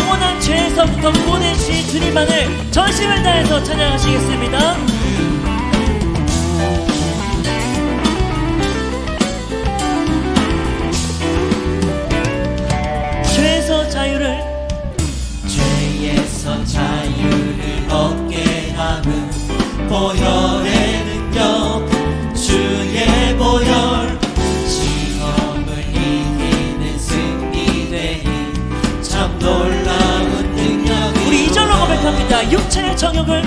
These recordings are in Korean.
영원한 죄에서부터 구원해주신 주님만을 전심을 다해서 찬양하시겠습니다. 죄에서 자유를 얻게 함은 보혈의 능력 주의 보혈 시험을 이기는 승리되니 참 놀라운 능력이 우리 2절로 고백합니다. 육체의 정욕을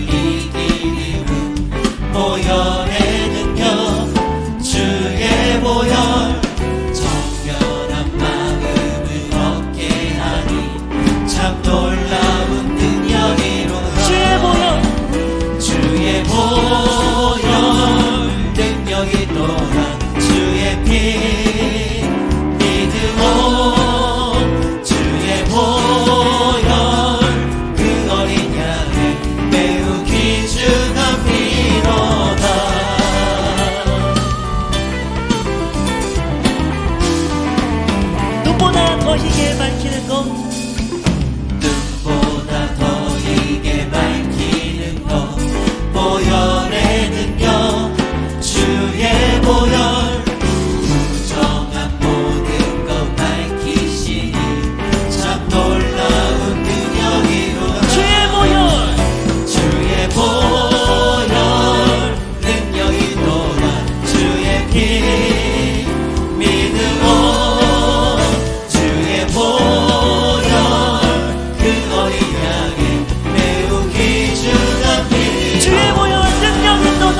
이기는 보혈의 능력 주의 보혈 놀라운 능력이로 주의 보혈 능력이 또한 주의 피 믿음으로 주의 보혈 그 어린 양의 매우 귀중한 피로다. 눈보다 더 희게 밝히는 것 보혈의 능력 주의 보혈 부정한 모든 것 밝히시니 참 놀라운 능력이로다. 주의 보혈 능력이 또한 주의 피 믿음으로 주의 보혈 그 어린 양의 매우 귀중한 피 주의 보혈 능력이 또다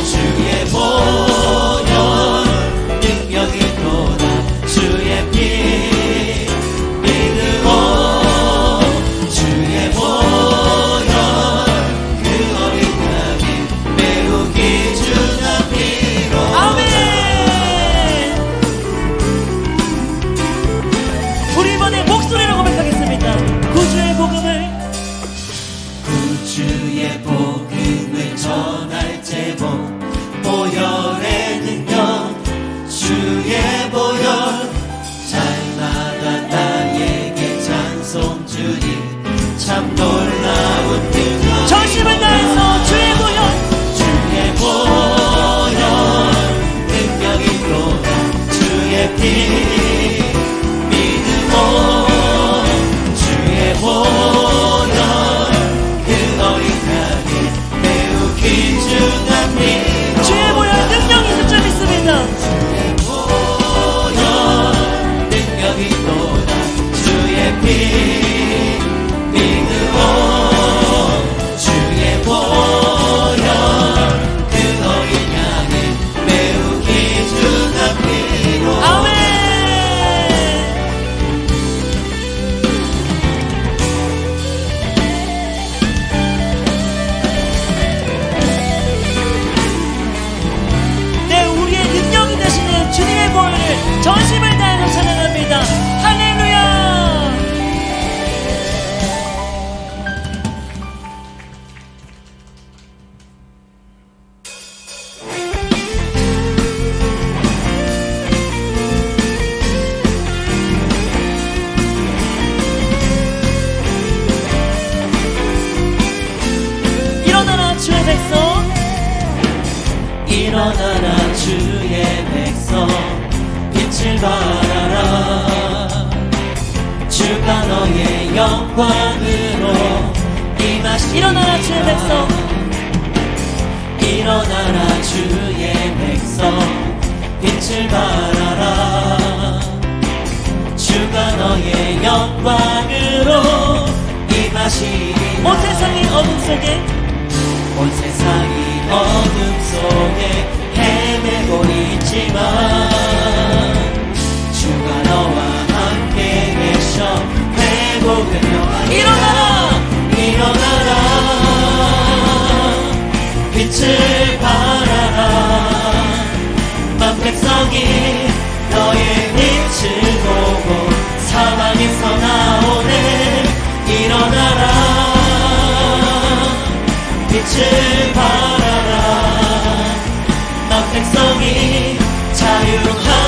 주의 보혈 능력이 또다 주의 피 믿음으로 주의 보혈 그 어린 양이 매우 귀중한 피로. 아멘. 우리 이번에 목소리로 고백하겠습니다. 구주의 복음을 전할 제복 보혈의 능력 주의 보혈 날마다 나에게 찬송 주니 참 놀라운 능력 전심을 다해서 주의 보혈 능력이 또한 주의 피 믿음으로 주의 보혈 그 어린 양의 매우 귀중한 피 주의 보혈 능력이 있을 줄 믿습니다. 주의 보혈 능력이 또다 주의 피 믿음으로 주의 보혈 그 어린 양의 매우 귀중한 피로. 아멘. 네, 우리의 능력이 되시는 주님의 보혈을 전심을 다해서 찬양합니다. 할렐루야. 일어나라 주의 백성, 일어나라 주의 백성 빛을 발하라 주가 너의 영광으로 임하시리라. 일어나라 주의 백성, 일어나라 주의 백성 빛을 발하라 주가 너의 영광으로 임하시리라. 온 세상이 어둠 속에 온 세상이 어둠 속에 헤매고 있지만 주가 너와 함께 계셔 회복을 일어나라. 일어나라 빛을 발하라 만 백성이 너의 빛을 보고 사방에서 나오네. 일어나라 빛을 발하라 난 백성이 자유하라.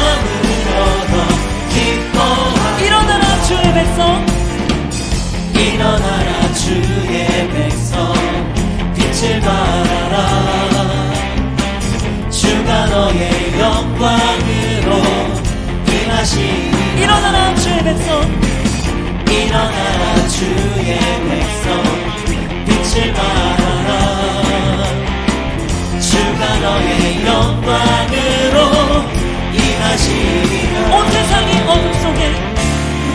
주의 백성 일어나라 주의 백성 빛을 발하라 주가 너의 영광으로 임하시리라 온 세상이 어둠 속에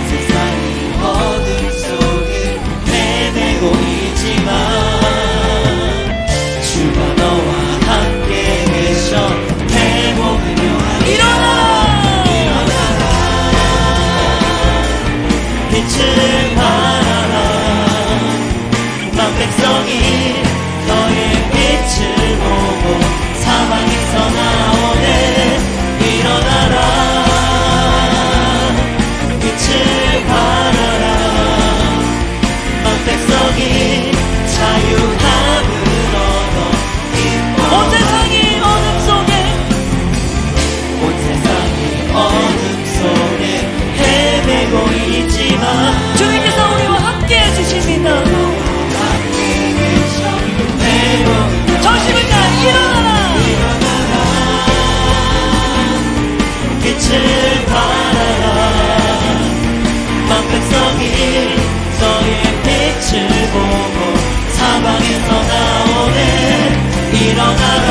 세상이 어둠 속에 헤매고 있지만 주가 너와 함께 계셔 회복을 요하리라 일어나라 빛을 발하라 만 백성이 너의 빛을 보고 사방에서 나오네 일어나라 빛을 발하라 만 백성이 자유함을 얻어 온 세상이 어둠 속에 온 세상이 어둠 속에 헤매고 있지만 주님께서 우리와 함께 해주십니다. 전심을 다해 일어나라 빛을 발하라 만 백성이 너의 빛을 보고 사방에서 나오네 일어나라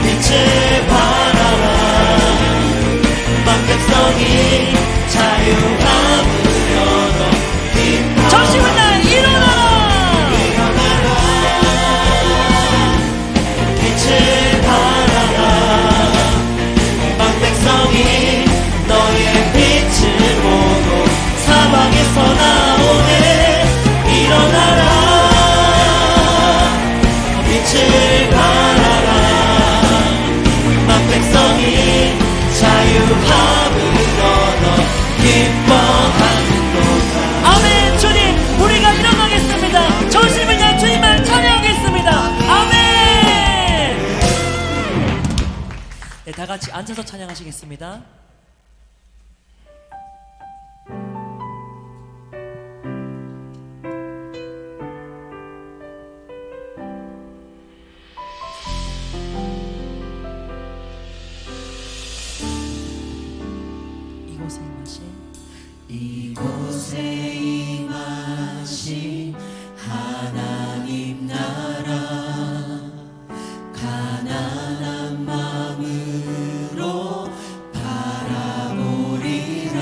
빛을 발하라 만 백성이 자유함을 얻어 기뻐 전심을 다해 일어나라 빛을 발하라 만 백성이 너의 빛을 보고 사방에서 나오네 일어나라 빛을 발하라 만 백성이 자유함을 얻어 기뻐하는도다 아멘. 주님 우리가 일어나겠습니다. 전심을 다해 주님을 찬양하겠습니다. 아멘. 네, 다 같이 앉아서 찬양하시겠습니다. 이곳에 임하신 이곳에 임하신 하나님 나라 가난한 마음으로 바라보리라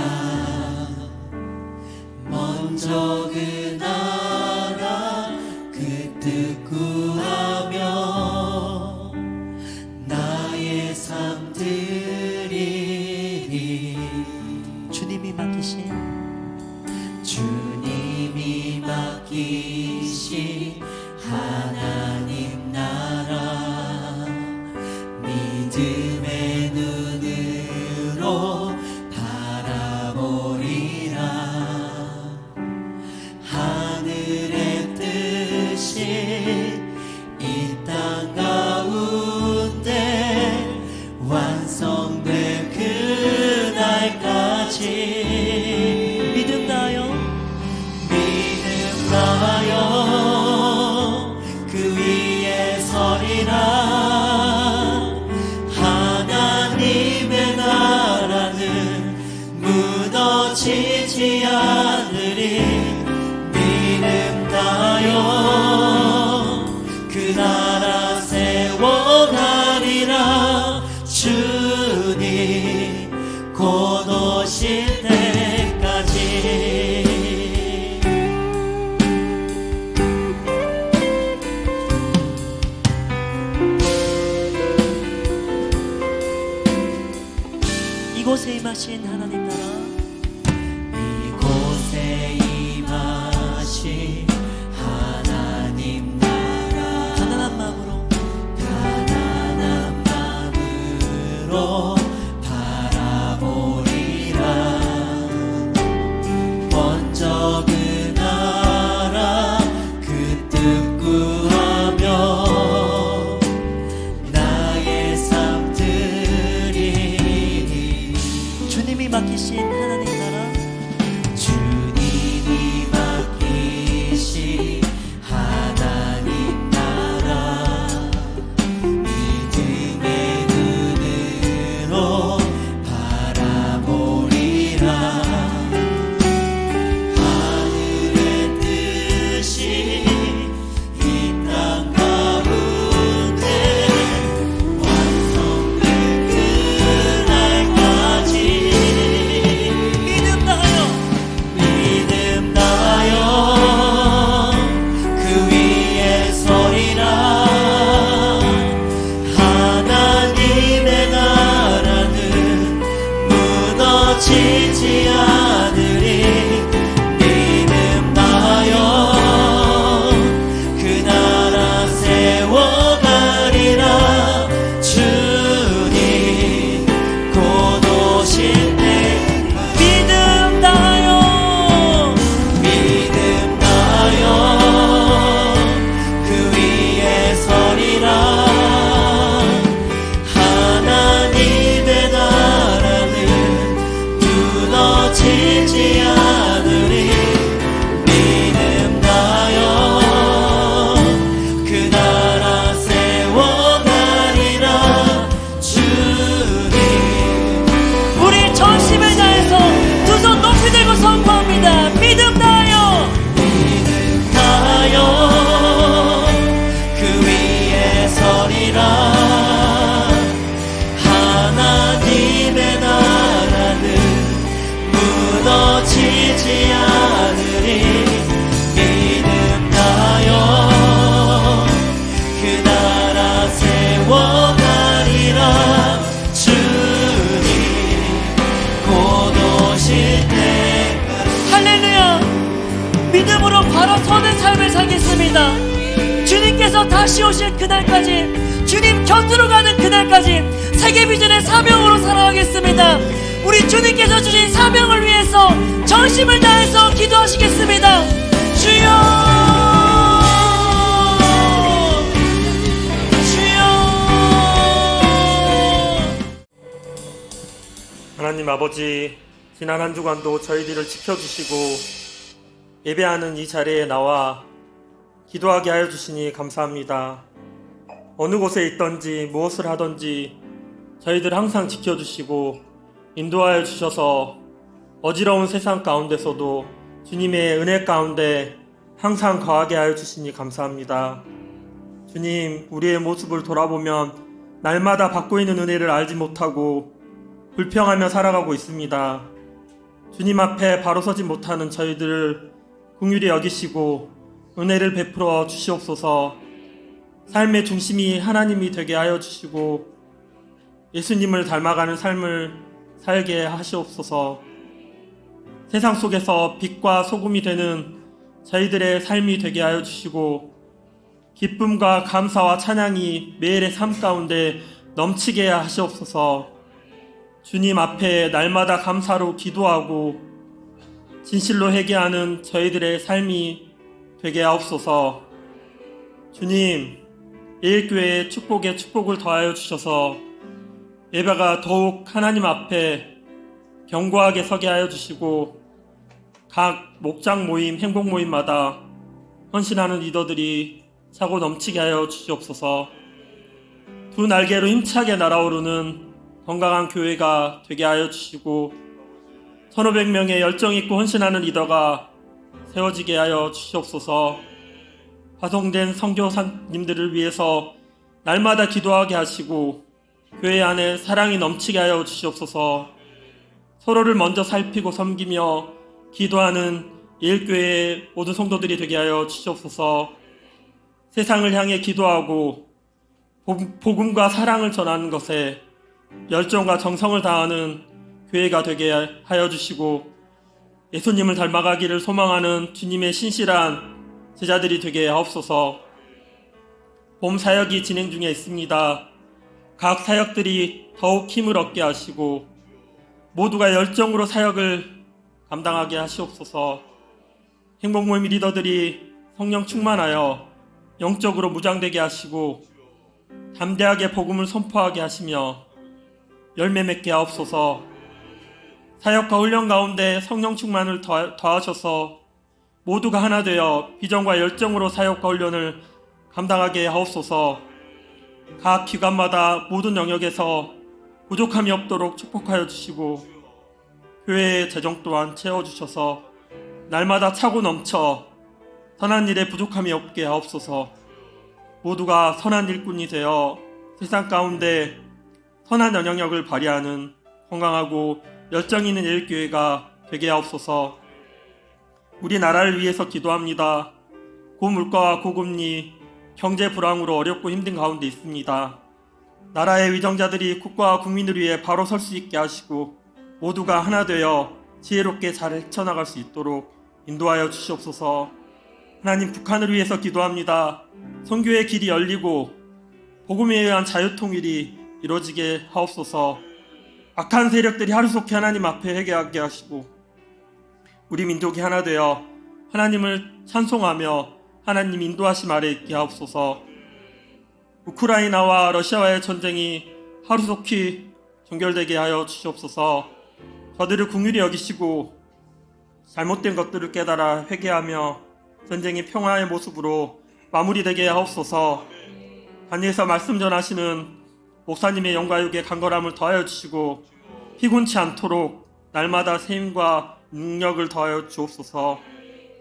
먼저 그 나라 그 뜻 구하며 나의 삶 드리니 주님이 맡기신 주님이 맡기신 하나님 나라 믿음의 눈으로 바라보리라 하늘의 뜻이 이 땅 가운데 완성될 그날까지 믿음 다하여 믿음 다하여 그 위에 서리라 하나님의 나라는 무너지지 않으리 믿음 다하여 그 나라 세워가리라 주님 곧 오실 때까지 이곳에 임하신 하나님 나라 이곳에 임하신 하나님 나라 가난한 마음으로 가난한 마음으로 바라보리라 먼저 그 나라 그 뜻 구하며 나의 삶 드리니 주님이 맡기신 하나님 나라 주님이 맡기신 하나님 나라 믿음의 눈으로 바라보리라 기도하겠습니다. 주님께서 다시 오실 그날까지, 주님 곁으로 가는 그날까지 세계비전의 사명으로 살아가겠습니다. 우리 주님께서 주신 사명을 위해서 전심을 다해서 기도하시겠습니다. 주여, 하나님 아버지, 지난 한 주간도 저희들을 지켜주시고 예배하는 이 자리에 나와 기도하게 하여 주시니 감사합니다. 어느 곳에 있든지 무엇을 하든지 저희들 항상 지켜주시고 인도하여 주셔서 어지러운 세상 가운데서도 주님의 은혜 가운데 항상 거하게 하여 주시니 감사합니다. 주님, 우리의 모습을 돌아보면 날마다 받고 있는 은혜를 알지 못하고 불평하며 살아가고 있습니다. 주님 앞에 바로 서지 못하는 저희들을 긍휼히 여기시고 은혜를 베풀어 주시옵소서. 삶의 중심이 하나님이 되게 하여 주시고 예수님을 닮아가는 삶을 살게 하시옵소서. 세상 속에서 빛과 소금이 되는 저희들의 삶이 되게 하여 주시고 기쁨과 감사와 찬양이 매일의 삶 가운데 넘치게 하시옵소서. 주님 앞에 날마다 감사로 기도하고 진실로 회개하는 저희들의 삶이 되게 하옵소서. 주님, 예일교회의 축복에 축복을 더하여 주셔서 예배가 더욱 하나님 앞에 견고하게 서게 하여 주시고 각 목장 모임, 행복 모임마다 헌신하는 리더들이 차고 넘치게 하여 주시옵소서. 두 날개로 힘차게 날아오르는 건강한 교회가 되게 하여 주시고 1500명의 열정있고 헌신하는 리더가 세워지게 하여 주시옵소서. 파송된 선교사님들을 위해서 날마다 기도하게 하시고 교회 안에 사랑이 넘치게 하여 주시옵소서. 서로를 먼저 살피고 섬기며 기도하는 예일교회의 모든 성도들이 되게 하여 주시옵소서. 세상을 향해 기도하고 복음과 사랑을 전하는 것에 열정과 정성을 다하는 교회가 되게 하여 주시고 예수님을 닮아가기를 소망하는 주님의 신실한 제자들이 되게 하옵소서. 봄 사역이 진행 중에 있습니다. 각 사역들이 더욱 힘을 얻게 하시고 모두가 열정으로 사역을 감당하게 하시옵소서. 행복모임 리더들이 성령 충만하여 영적으로 무장되게 하시고 담대하게 복음을 선포하게 하시며 열매 맺게 하옵소서. 사역과 훈련 가운데 성령 충만을 더하셔서 모두가 하나 되어 비전과 열정으로 사역과 훈련을 감당하게 하옵소서. 각 기관마다 모든 영역에서 부족함이 없도록 축복하여 주시고 교회의 재정 또한 채워주셔서 날마다 차고 넘쳐 선한 일에 부족함이 없게 하옵소서. 모두가 선한 일꾼이 되어 세상 가운데 선한 영향력을 발휘하는 건강하고 열정 있는 예일교회가 되게 하옵소서. 우리나라를 위해서 기도합니다. 고물가와 고금리, 경제 불황으로 어렵고 힘든 가운데 있습니다. 나라의 위정자들이 국가와 국민을 위해 바로 설 수 있게 하시고 모두가 하나 되어 지혜롭게 잘 헤쳐나갈 수 있도록 인도하여 주시옵소서. 하나님, 북한을 위해서 기도합니다. 선교의 길이 열리고 복음에 의한 자유통일이 이루어지게 하옵소서. 악한 세력들이 하루속히 하나님 앞에 회개하게 하시고 우리 민족이 하나 되어 하나님을 찬송하며 하나님 인도하심 아래 있게 하옵소서. 우크라이나와 러시아와의 전쟁이 하루속히 종결되게 하여 주시옵소서. 저들을 긍휼히 여기시고 잘못된 것들을 깨달아 회개하며 전쟁이 평화의 모습으로 마무리되게 하옵소서. 단위에서 말씀 전하시는 목사님의 영과육에 간절함을 더하여 주시고 피곤치 않도록 날마다 세임과 능력을 더하여 주옵소서.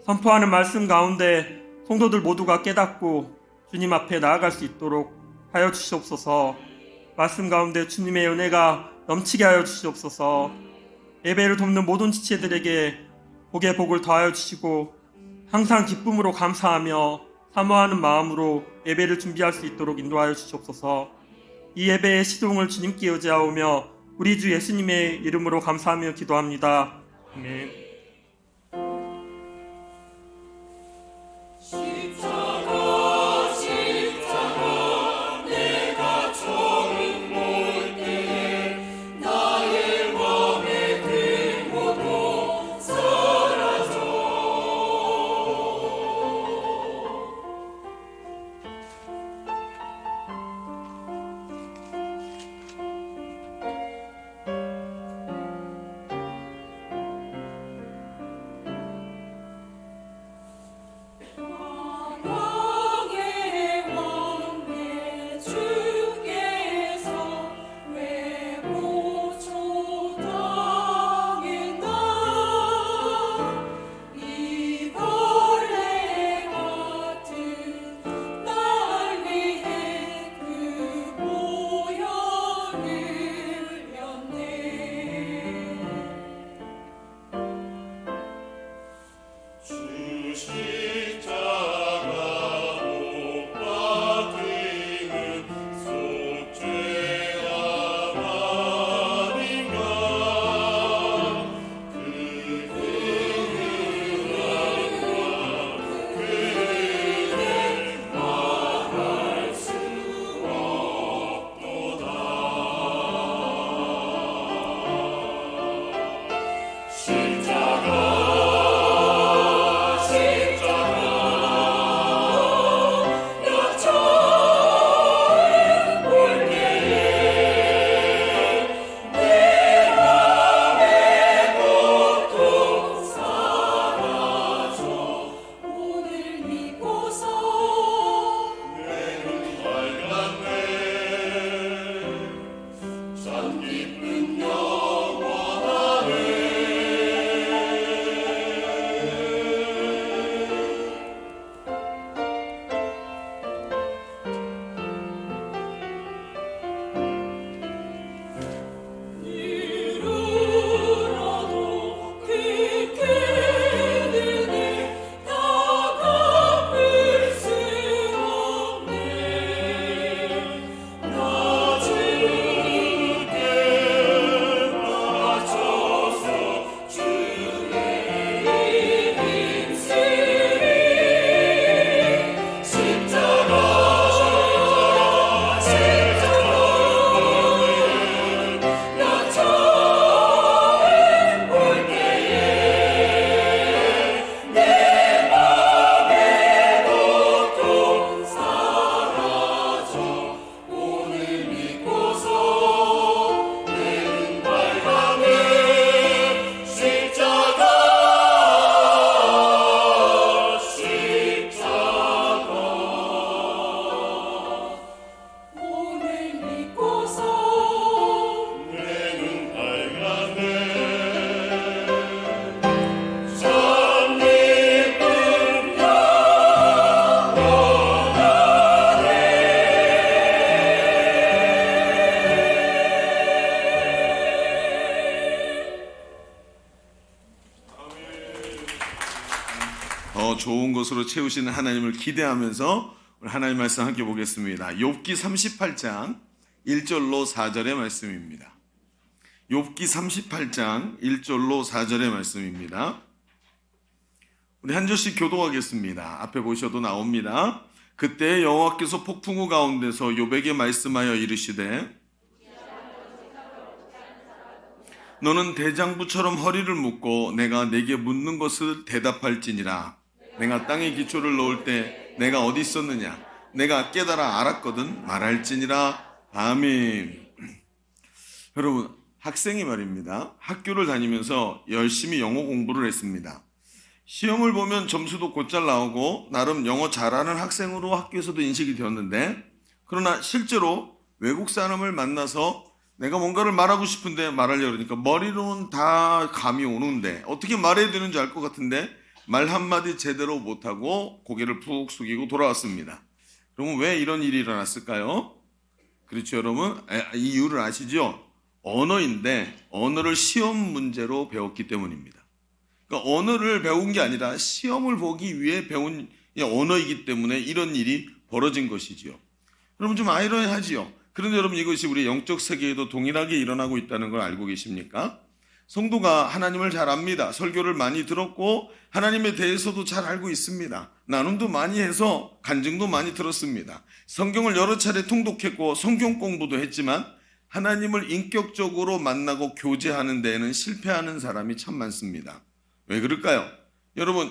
선포하는 말씀 가운데 성도들 모두가 깨닫고 주님 앞에 나아갈 수 있도록 하여 주시옵소서. 말씀 가운데 주님의 은혜가 넘치게 하여 주시옵소서. 예배를 돕는 모든 지체들에게 복의 복을 더하여 주시고 항상 기쁨으로 감사하며 사모하는 마음으로 예배를 준비할 수 있도록 인도하여 주시옵소서. 이 예배의 시동을 주님께 의지하오며 우리 주 예수님의 이름으로 감사하며 기도합니다. 아멘. 더 좋은 것으로 채우시는 하나님을 기대하면서 오늘 하나님 말씀 함께 보겠습니다. 욥기 38장 1절로 4절의 말씀입니다. 욥기 38장 1절로 4절의 말씀입니다. 우리 한 절씩 교독하겠습니다. 앞에 보셔도 나옵니다. 그때 여호와께서 폭풍우 가운데서 욥에게 말씀하여 이르시되 너는 대장부처럼 허리를 묶고 내가 내게 묻는 것을 대답할지니라. 내가 땅에 기초를 놓을 때 내가 어디 있었느냐? 내가 깨달아 알았거든 말할지니라. 아멘. 여러분, 학생이 말입니다. 학교를 다니면서 열심히 영어 공부를 했습니다. 시험을 보면 점수도 곧잘 나오고 나름 영어 잘하는 학생으로 학교에서도 인식이 되었는데, 그러나 실제로 외국 사람을 만나서 내가 뭔가를 말하고 싶은데 말하려고 그러니까 머리로는 다 감이 오는데 어떻게 말해야 되는지 알 것 같은데 말 한마디 제대로 못하고 고개를 푹 숙이고 돌아왔습니다. 그러면 왜 이런 일이 일어났을까요? 그렇죠, 여러분? 이 이유를 아시죠? 언어인데 언어를 시험 문제로 배웠기 때문입니다. 그러니까 언어를 배운 게 아니라 시험을 보기 위해 배운 언어이기 때문에 이런 일이 벌어진 것이지요. 여러분, 좀 아이러니하지요? 그런데 여러분, 이것이 우리 영적 세계에도 동일하게 일어나고 있다는 걸 알고 계십니까? 성도가 하나님을 잘 압니다. 설교를 많이 들었고 하나님에 대해서도 잘 알고 있습니다. 나눔도 많이 해서 간증도 많이 들었습니다. 성경을 여러 차례 통독했고 성경 공부도 했지만 하나님을 인격적으로 만나고 교제하는 데에는 실패하는 사람이 참 많습니다. 왜 그럴까요? 여러분,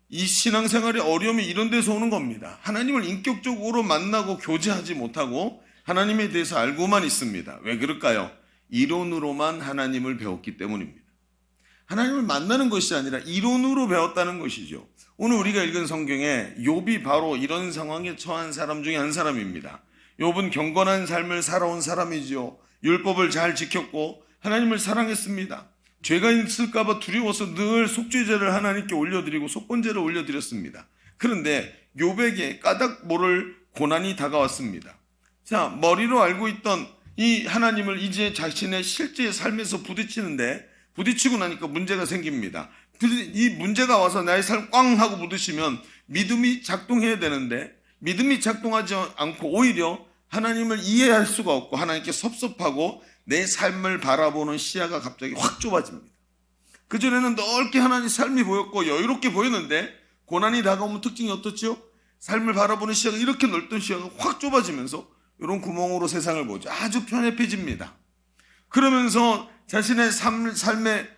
이 신앙생활의 어려움이 이런 데서 오는 겁니다. 하나님을 인격적으로 만나고 교제하지 못하고 하나님에 대해서 알고만 있습니다. 왜 그럴까요? 이론으로만 하나님을 배웠기 때문입니다. 하나님을 만나는 것이 아니라 이론으로 배웠다는 것이죠. 오늘 우리가 읽은 성경에 욥이 바로 이런 상황에 처한 사람 중에 한 사람입니다. 욥은 경건한 삶을 살아온 사람이죠. 율법을 잘 지켰고 하나님을 사랑했습니다. 죄가 있을까 봐 두려워서 늘 속죄제를 하나님께 올려드리고 속건제를 올려드렸습니다. 그런데 욥에게 까닭 모를 고난이 다가왔습니다. 자, 머리로 알고 있던 이 하나님을 이제 자신의 실제 삶에서 부딪히고 나니까 문제가 생깁니다. 이 문제가 와서 나의 삶 꽝 하고 부딪히면 믿음이 작동해야 되는데 믿음이 작동하지 않고 오히려 하나님을 이해할 수가 없고 하나님께 섭섭하고 내 삶을 바라보는 시야가 갑자기 확 좁아집니다. 그전에는 넓게 하나님 삶이 보였고 여유롭게 보였는데 고난이 다가오면 특징이 어떻죠? 삶을 바라보는 시야가 이렇게 넓던 시야가 확 좁아지면서 이런 구멍으로 세상을 보죠. 아주 편협해집니다. 그러면서 자신의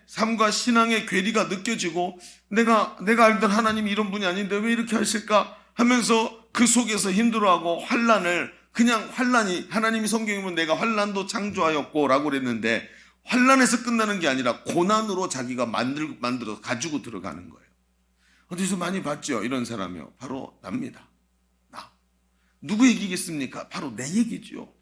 삶과 신앙의 괴리가 느껴지고 내가 알던 하나님이 이런 분이 아닌데 왜 이렇게 하실까 하면서 그 속에서 힘들어하고 환란이 하나님이 성경에 보면 내가 환란도 창조하였고 라고 그랬는데 환란에서 끝나는 게 아니라 고난으로 자기가 만들어 가지고 들어가는 거예요. 어디서 많이 봤죠? 이런 사람이요. 바로 납니다. 나. 누구 얘기겠습니까? 바로 내 얘기죠.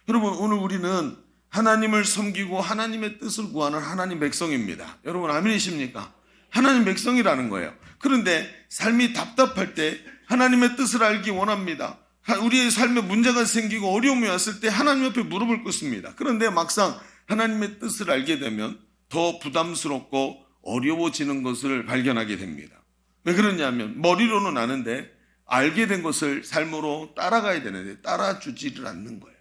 여러분, 오늘 우리는 하나님을 섬기고 하나님의 뜻을 구하는 하나님 백성입니다. 여러분 아멘이십니까? 하나님 백성이라는 거예요. 그런데 삶이 답답할 때 하나님의 뜻을 알기 원합니다. 우리의 삶에 문제가 생기고 어려움이 왔을 때 하나님 앞에 무릎을 꿇습니다. 그런데 막상 하나님의 뜻을 알게 되면 더 부담스럽고 어려워지는 것을 발견하게 됩니다. 왜 그러냐면 머리로는 아는데 알게 된 것을 삶으로 따라가야 되는데 따라주지를 않는 거예요.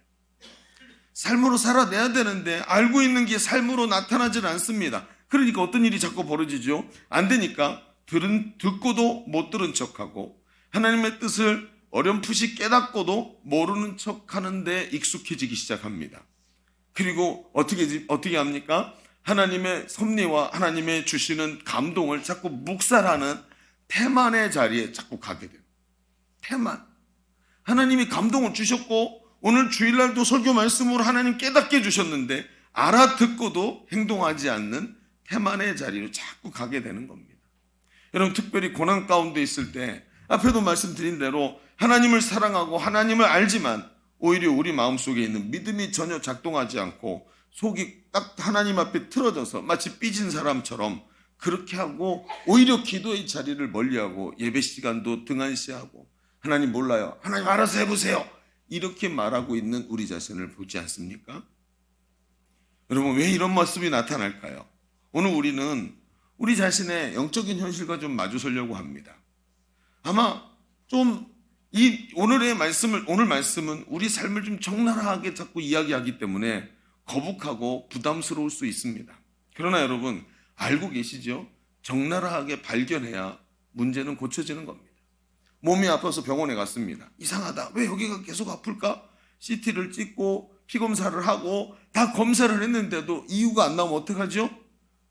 삶으로 살아내야 되는데 알고 있는 게 삶으로 나타나질 않습니다. 그러니까 어떤 일이 자꾸 벌어지죠? 안 되니까 듣고도 못 들은 척하고 하나님의 뜻을 어렴풋이 깨닫고도 모르는 척하는데 익숙해지기 시작합니다. 그리고 어떻게 합니까? 하나님의 섭리와 하나님의 주시는 감동을 자꾸 묵살하는 태만의 자리에 자꾸 가게 돼요. 태만. 하나님이 감동을 주셨고 오늘 주일날도 설교 말씀으로 하나님 깨닫게 해주셨는데 알아듣고도 행동하지 않는 태만의 자리로 자꾸 가게 되는 겁니다. 여러분 특별히 고난 가운데 있을 때 앞에도 말씀드린 대로 하나님을 사랑하고 하나님을 알지만 오히려 우리 마음속에 있는 믿음이 전혀 작동하지 않고 속이 딱 하나님 앞에 틀어져서 마치 삐진 사람처럼 그렇게 하고 오히려 기도의 자리를 멀리하고 예배 시간도 등한시하고 하나님 몰라요. 하나님 알아서 해보세요. 이렇게 말하고 있는 우리 자신을 보지 않습니까? 여러분 왜 이런 모습이 나타날까요? 오늘 우리는 우리 자신의 영적인 현실과 좀 마주서려고 합니다. 아마 좀 오늘 말씀은 우리 삶을 좀 적나라하게 자꾸 이야기하기 때문에 거북하고 부담스러울 수 있습니다. 그러나 여러분 알고 계시죠? 적나라하게 발견해야 문제는 고쳐지는 겁니다. 몸이 아파서 병원에 갔습니다. 이상하다. 왜 여기가 계속 아플까? CT를 찍고 피검사를 하고 다 검사를 했는데도 이유가 안 나오면 어떡하죠?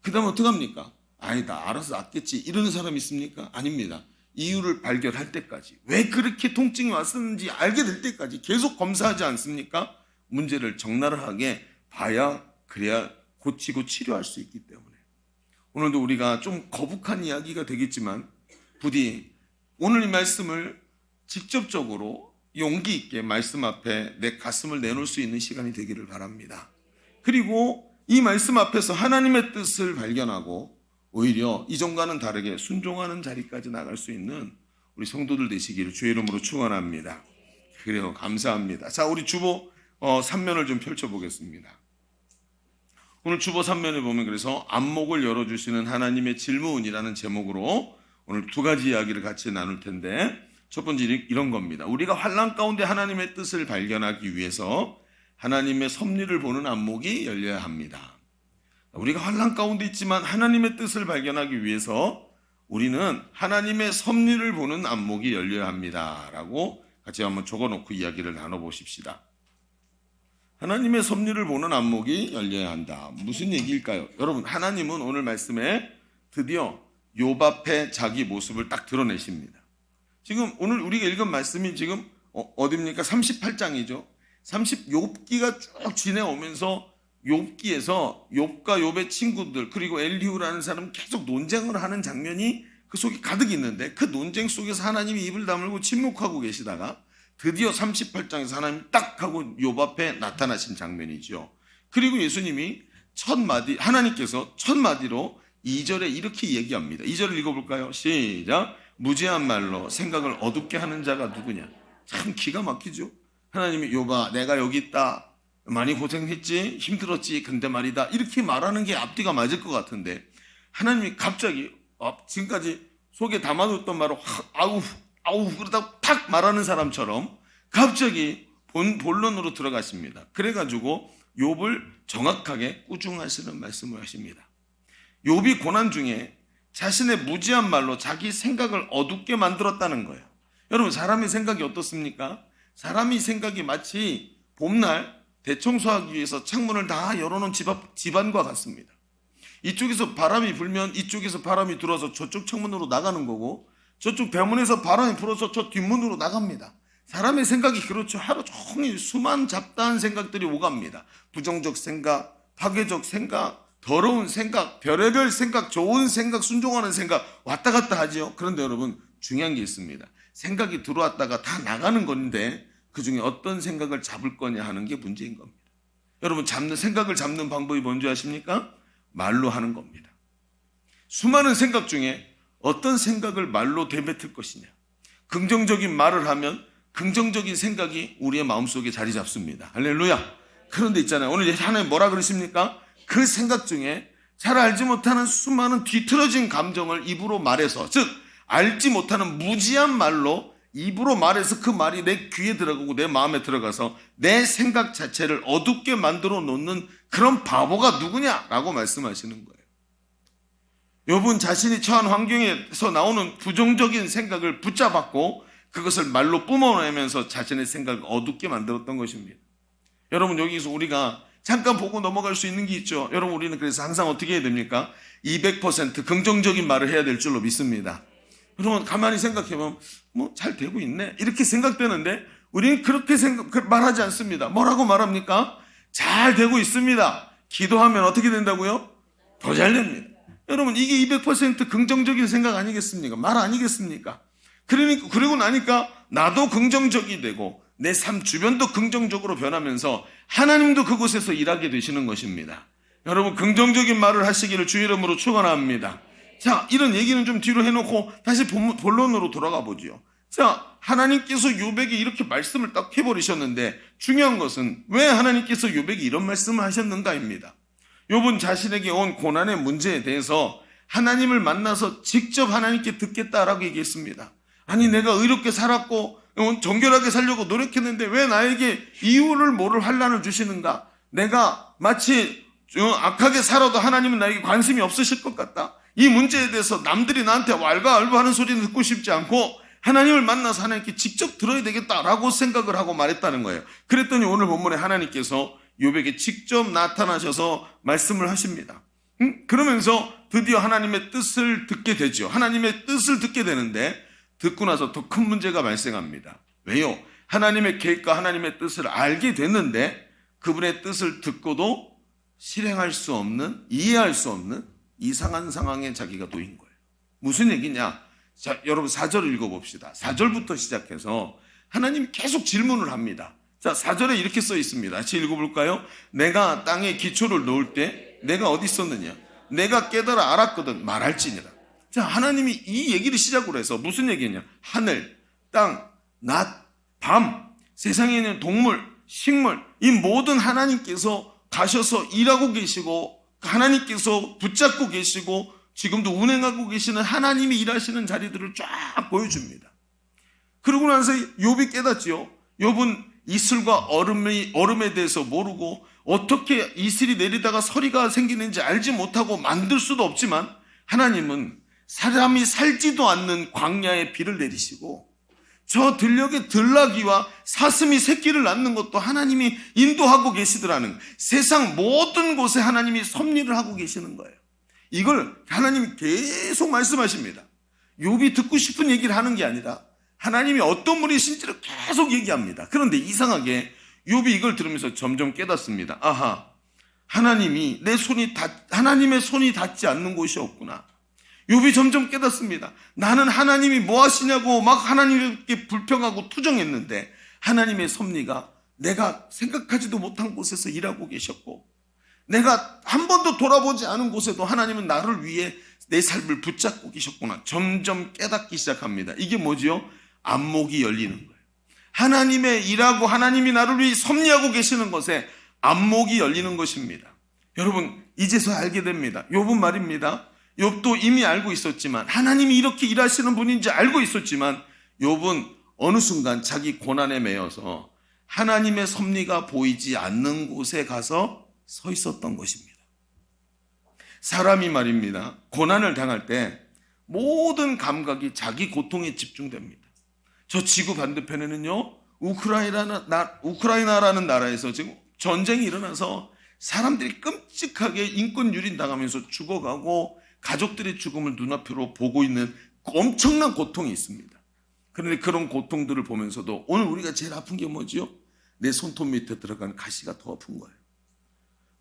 그 다음 어떡합니까? 아니다. 알아서 낫겠지. 이러는 사람 있습니까? 아닙니다. 이유를 발견할 때까지 왜 그렇게 통증이 왔었는지 알게 될 때까지 계속 검사하지 않습니까? 문제를 적나라하게 봐야 그래야 고치고 치료할 수 있기 때문에 오늘도 우리가 좀 거북한 이야기가 되겠지만 부디 오늘 이 말씀을 직접적으로 용기 있게 말씀 앞에 내 가슴을 내놓을 수 있는 시간이 되기를 바랍니다. 그리고 이 말씀 앞에서 하나님의 뜻을 발견하고 오히려 이전과는 다르게 순종하는 자리까지 나갈 수 있는 우리 성도들 되시기를 주의 이름으로 축원합니다. 그래요. 감사합니다. 자, 우리 주보 3면을 좀 펼쳐보겠습니다. 오늘 주보 3면에 보면 그래서 안목을 열어주시는 하나님의 질문이라는 제목으로 오늘 두 가지 이야기를 같이 나눌 텐데 첫 번째 이런 겁니다. 우리가 환난 가운데 하나님의 뜻을 발견하기 위해서 하나님의 섭리를 보는 안목이 열려야 합니다. 우리가 환난 가운데 있지만 하나님의 뜻을 발견하기 위해서 우리는 하나님의 섭리를 보는 안목이 열려야 합니다. 라고 같이 한번 적어놓고 이야기를 나눠보십시다. 하나님의 섭리를 보는 안목이 열려야 한다. 무슨 얘기일까요? 여러분 하나님은 오늘 말씀에 드디어 욥 앞에 자기 모습을 딱 드러내십니다. 지금 오늘 우리가 읽은 말씀이 지금 어디입니까? 38장이죠. 욥기가 쭉 지내오면서 욥기에서 욥과 욥의 친구들 그리고 엘리후라는 사람 계속 논쟁을 하는 장면이 그 속에 가득 있는데 그 논쟁 속에서 하나님이 입을 다물고 침묵하고 계시다가 드디어 38장에서 하나님이 딱 하고 욥 앞에 나타나신 장면이죠. 그리고 예수님이 하나님께서 첫 마디로 2절에 이렇게 얘기합니다. 2절을 읽어볼까요? 시작. 무지한 말로 생각을 어둡게 하는 자가 누구냐. 참 기가 막히죠. 하나님이 욥아 내가 여기 있다. 많이 고생했지? 힘들었지? 근데 말이다. 이렇게 말하는 게 앞뒤가 맞을 것 같은데 하나님이 갑자기 지금까지 속에 담아뒀던 말을 아우 그러다 탁 말하는 사람처럼 갑자기 본론으로 들어가십니다. 그래가지고 욥을 정확하게 꾸중하시는 말씀을 하십니다. 욥이 고난 중에 자신의 무지한 말로 자기 생각을 어둡게 만들었다는 거예요. 여러분 사람의 생각이 어떻습니까? 사람의 생각이 마치 봄날 대청소하기 위해서 창문을 다 열어놓은 집안과 같습니다. 이쪽에서 바람이 불면 이쪽에서 바람이 들어와서 저쪽 창문으로 나가는 거고, 저쪽 대문에서 바람이 불어서 저 뒷문으로 나갑니다. 사람의 생각이 그렇죠. 하루 종일 수많은 잡다한 생각들이 오갑니다. 부정적 생각, 파괴적 생각, 더러운 생각, 별의별 생각, 좋은 생각, 순종하는 생각 왔다 갔다 하지요. 그런데 여러분, 중요한 게 있습니다. 생각이 들어왔다가 다 나가는 건데 그 중에 어떤 생각을 잡을 거냐 하는 게 문제인 겁니다. 여러분, 생각을 잡는 방법이 뭔지 아십니까? 말로 하는 겁니다. 수많은 생각 중에 어떤 생각을 말로 내뱉을 것이냐. 긍정적인 말을 하면 긍정적인 생각이 우리의 마음속에 자리 잡습니다. 할렐루야. 그런데 있잖아요, 오늘 하나님 뭐라 그러십니까? 그 생각 중에 잘 알지 못하는 수많은 뒤틀어진 감정을 입으로 말해서, 즉 알지 못하는 무지한 말로 입으로 말해서 그 말이 내 귀에 들어가고 내 마음에 들어가서 내 생각 자체를 어둡게 만들어 놓는 그런 바보가 누구냐라고 말씀하시는 거예요. 욥은 자신이 처한 환경에서 나오는 부정적인 생각을 붙잡았고 그것을 말로 뿜어내면서 자신의 생각을 어둡게 만들었던 것입니다. 여러분, 여기서 우리가 잠깐 보고 넘어갈 수 있는 게 있죠. 여러분, 우리는 그래서 항상 어떻게 해야 됩니까? 200% 긍정적인 말을 해야 될 줄로 믿습니다. 여러분, 가만히 생각해보면 잘 되고 있네 이렇게 생각되는데 우리는 그렇게 말하지 않습니다. 뭐라고 말합니까? 잘 되고 있습니다. 기도하면 어떻게 된다고요? 더 잘 됩니다. 여러분, 이게 200% 긍정적인 생각 아니겠습니까? 말 아니겠습니까? 그리고 나니까 나도 긍정적이 되고 내 삶 주변도 긍정적으로 변하면서 하나님도 그곳에서 일하게 되시는 것입니다. 여러분, 긍정적인 말을 하시기를 주 이름으로 축원합니다. 자, 이런 얘기는 좀 뒤로 해놓고 다시 본론으로 돌아가 보죠. 자, 하나님께서 욥에게 이렇게 말씀을 딱 해버리셨는데 중요한 것은 왜 하나님께서 욥에게 이런 말씀을 하셨는가입니다. 욥은 자신에게 온 고난의 문제에 대해서 하나님을 만나서 직접 하나님께 듣겠다라고 얘기했습니다. 아니, 내가 의롭게 살았고 정결하게 살려고 노력했는데 왜 나에게 이유를 모를 환난을 주시는가? 내가 마치 악하게 살아도 하나님은 나에게 관심이 없으실 것 같다. 이 문제에 대해서 남들이 나한테 왈가왈부하는 소리는 듣고 싶지 않고 하나님을 만나서 하나님께 직접 들어야 되겠다라고 생각을 하고 말했다는 거예요. 그랬더니 오늘 본문에 하나님께서 욥에게 직접 나타나셔서 말씀을 하십니다. 그러면서 드디어 하나님의 뜻을 듣게 되죠. 하나님의 뜻을 듣게 되는데 듣고 나서 더 큰 문제가 발생합니다. 왜요? 하나님의 계획과 하나님의 뜻을 알게 됐는데 그분의 뜻을 듣고도 실행할 수 없는, 이해할 수 없는 이상한 상황에 자기가 놓인 거예요. 무슨 얘기냐? 자, 여러분 4절을 읽어봅시다. 4절부터 시작해서 하나님이 계속 질문을 합니다. 자, 4절에 이렇게 써 있습니다. 같이 읽어볼까요? 내가 땅에 기초를 놓을 때 내가 어디 있었느냐? 내가 깨달아 알았거든 말할지니라. 자, 하나님이 이 얘기를 시작으로 해서 무슨 얘기냐? 하늘, 땅, 낮, 밤, 세상에 있는 동물, 식물, 이 모든 하나님께서 가셔서 일하고 계시고 하나님께서 붙잡고 계시고 지금도 운행하고 계시는 하나님이 일하시는 자리들을 쫙 보여줍니다. 그러고 나서 욥이 깨닫지요. 욥은 이슬과 얼음에 대해서 모르고 어떻게 이슬이 내리다가 서리가 생기는지 알지 못하고 만들 수도 없지만 하나님은 사람이 살지도 않는 광야에 비를 내리시고 저 들녘에 들나귀와 사슴이 새끼를 낳는 것도 하나님이 인도하고 계시더라는, 세상 모든 곳에 하나님이 섭리를 하고 계시는 거예요. 이걸 하나님이 계속 말씀하십니다. 욥이 듣고 싶은 얘기를 하는 게 아니라 하나님이 어떤 분이신지를 계속 얘기합니다. 그런데 이상하게 욥이 이걸 들으면서 점점 깨닫습니다. 아하, 하나님의 손이 닿지 않는 곳이 없구나. 욥이 점점 깨닫습니다. 나는 하나님이 뭐 하시냐고 막 하나님께 불평하고 투정했는데 하나님의 섭리가 내가 생각하지도 못한 곳에서 일하고 계셨고 내가 한 번도 돌아보지 않은 곳에도 하나님은 나를 위해 내 삶을 붙잡고 계셨구나. 점점 깨닫기 시작합니다. 이게 뭐지요? 안목이 열리는 거예요. 하나님의 일하고 하나님이 나를 위해 섭리하고 계시는 것에 안목이 열리는 것입니다. 여러분, 이제서야 알게 됩니다. 욥은 말입니다. 욥도 이미 알고 있었지만, 하나님이 이렇게 일하시는 분인지 알고 있었지만 욥은 어느 순간 자기 고난에 매여서 하나님의 섭리가 보이지 않는 곳에 가서 서 있었던 것입니다. 사람이 말입니다, 고난을 당할 때 모든 감각이 자기 고통에 집중됩니다. 저 지구 반대편에는요, 우크라이나라는 나라에서 지금 전쟁이 일어나서 사람들이 끔찍하게 인권 유린당하면서 죽어가고 가족들의 죽음을 눈앞으로 보고 있는 엄청난 고통이 있습니다. 그런데 그런 고통들을 보면서도 오늘 우리가 제일 아픈 게 뭐지요? 내 손톱 밑에 들어간 가시가 더 아픈 거예요.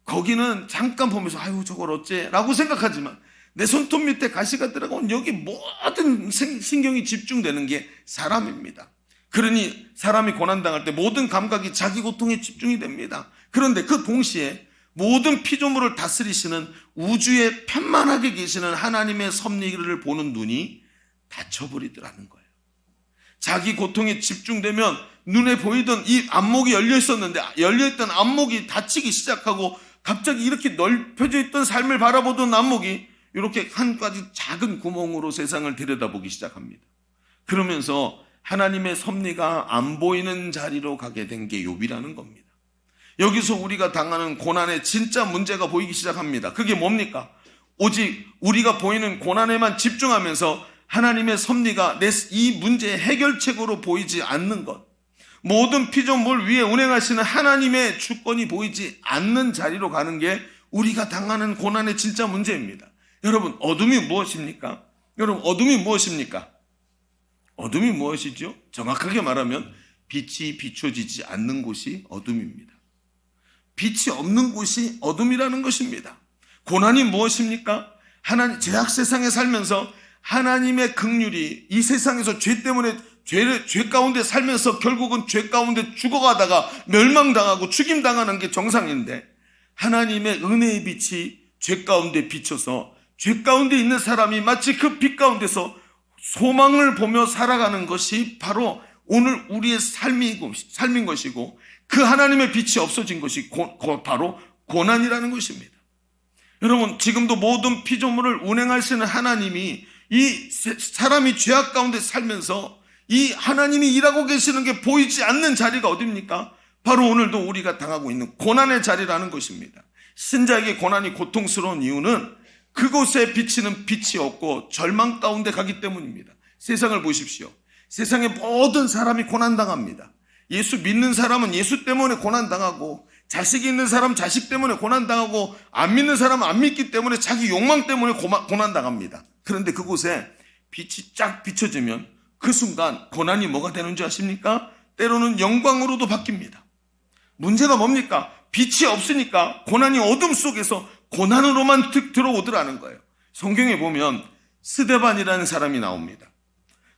거기는 잠깐 보면서 아유 저걸 어째? 라고 생각하지만 내 손톱 밑에 가시가 들어가면 여기 모든 신경이 집중되는 게 사람입니다. 그러니 사람이 고난당할 때 모든 감각이 자기 고통에 집중이 됩니다. 그런데 그 동시에 모든 피조물을 다스리시는 우주에 편만하게 계시는 하나님의 섭리를 보는 눈이 닫혀버리더라는 거예요. 자기 고통에 집중되면 눈에 보이던 이 안목이 열려있었는데 열려있던 안목이 닫히기 시작하고 갑자기 이렇게 넓혀져 있던 삶을 바라보던 안목이 이렇게 한 가지 작은 구멍으로 세상을 들여다보기 시작합니다. 그러면서 하나님의 섭리가 안 보이는 자리로 가게 된 게 욥이라는 겁니다. 여기서 우리가 당하는 고난의 진짜 문제가 보이기 시작합니다. 그게 뭡니까? 오직 우리가 보이는 고난에만 집중하면서 하나님의 섭리가 이 문제의 해결책으로 보이지 않는 것, 모든 피조물 위에 운행하시는 하나님의 주권이 보이지 않는 자리로 가는 게 우리가 당하는 고난의 진짜 문제입니다. 여러분, 어둠이 무엇입니까? 여러분, 어둠이 무엇입니까? 어둠이 무엇이죠? 정확하게 말하면 빛이 비춰지지 않는 곳이 어둠입니다. 빛이 없는 곳이 어둠이라는 것입니다. 고난이 무엇입니까? 하나님, 죄악 세상에 살면서 하나님의 긍휼이 이 세상에서 죄 때문에 죄 가운데 살면서 결국은 죄 가운데 죽어가다가 멸망당하고 죽임당하는 게 정상인데 하나님의 은혜의 빛이 죄 가운데 비쳐서 죄 가운데 있는 사람이 마치 그 빛 가운데서 소망을 보며 살아가는 것이 바로 오늘 우리의 삶인 것이고 그 하나님의 빛이 없어진 것이 바로 고난이라는 것입니다. 여러분, 지금도 모든 피조물을 운행하시는 하나님이 이 사람이 죄악 가운데 살면서 이 하나님이 일하고 계시는 게 보이지 않는 자리가 어디입니까? 바로 오늘도 우리가 당하고 있는 고난의 자리라는 것입니다. 신자에게 고난이 고통스러운 이유는 그곳에 비치는 빛이 없고 절망 가운데 가기 때문입니다. 세상을 보십시오. 세상의 모든 사람이 고난당합니다. 예수 믿는 사람은 예수 때문에 고난당하고 자식이 있는 사람은 자식 때문에 고난당하고 안 믿는 사람은 안 믿기 때문에 자기 욕망 때문에 고난당합니다. 그런데 그곳에 빛이 쫙 비춰지면 그 순간 고난이 뭐가 되는 줄 아십니까? 때로는 영광으로도 바뀝니다. 문제가 뭡니까? 빛이 없으니까 고난이 어둠 속에서 고난으로만 들어오더라는 거예요. 성경에 보면 스데반이라는 사람이 나옵니다.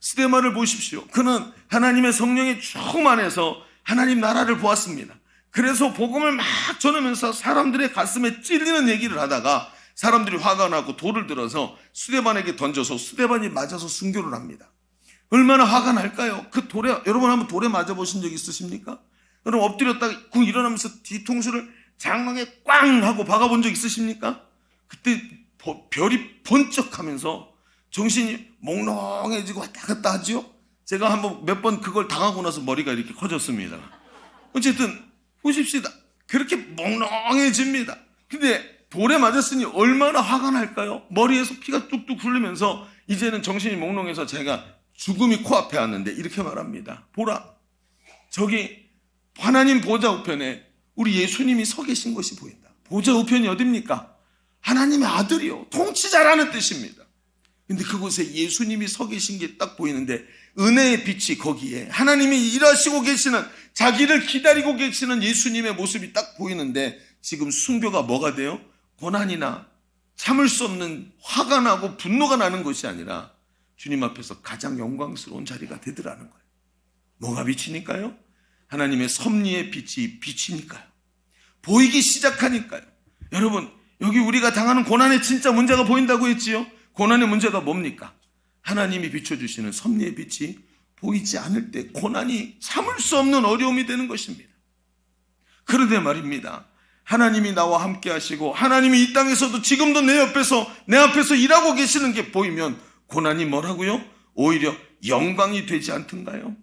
스데반을 보십시오. 그는 하나님의 성령에 충만해서 하나님 나라를 보았습니다. 그래서 복음을 막 전하면서 사람들의 가슴에 찔리는 얘기를 하다가 사람들이 화가 나고 돌을 들어서 스데반에게 던져서 스데반이 맞아서 순교를 합니다. 얼마나 화가 날까요? 그 돌에, 여러분 한번 돌에 맞아보신 적 있으십니까? 여러분 엎드렸다가 쿵 일어나면서 뒤통수를 장막에 꽝 하고 박아본 적 있으십니까? 그때 별이 번쩍하면서 정신이 몽롱해지고 왔다 갔다 하지요? 제가 한번 몇 번 그걸 당하고 나서 머리가 이렇게 커졌습니다. 어쨌든 보십시다. 그렇게 몽롱해집니다. 근데 돌에 맞았으니 얼마나 화가 날까요? 머리에서 피가 뚝뚝 흐르면서 이제는 정신이 몽롱해서 제가 죽음이 코앞에 왔는데 이렇게 말합니다. 보라, 저기 하나님 보좌 우편에 우리 예수님이 서 계신 것이 보인다. 보좌 우편이 어딥니까? 하나님의 아들이요, 통치자라는 뜻입니다. 근데 그곳에 예수님이 서 계신 게 딱 보이는데 은혜의 빛이 거기에 하나님이 일하시고 계시는, 자기를 기다리고 계시는 예수님의 모습이 딱 보이는데 지금 순교가 뭐가 돼요? 고난이나 참을 수 없는 화가 나고 분노가 나는 것이 아니라 주님 앞에서 가장 영광스러운 자리가 되더라는 거예요. 뭐가 비치니까요? 하나님의 섭리의 빛이 비치니까요. 보이기 시작하니까요. 여러분, 여기 우리가 당하는 고난의 진짜 문제가 보인다고 했지요? 고난의 문제가 뭡니까? 하나님이 비춰주시는 섭리의 빛이 보이지 않을 때 고난이 참을 수 없는 어려움이 되는 것입니다. 그런데 말입니다. 하나님이 나와 함께 하시고 하나님이 이 땅에서도 지금도 내 앞에서 일하고 계시는 게 보이면 고난이 뭐라고요? 오히려 영광이 되지 않던가요?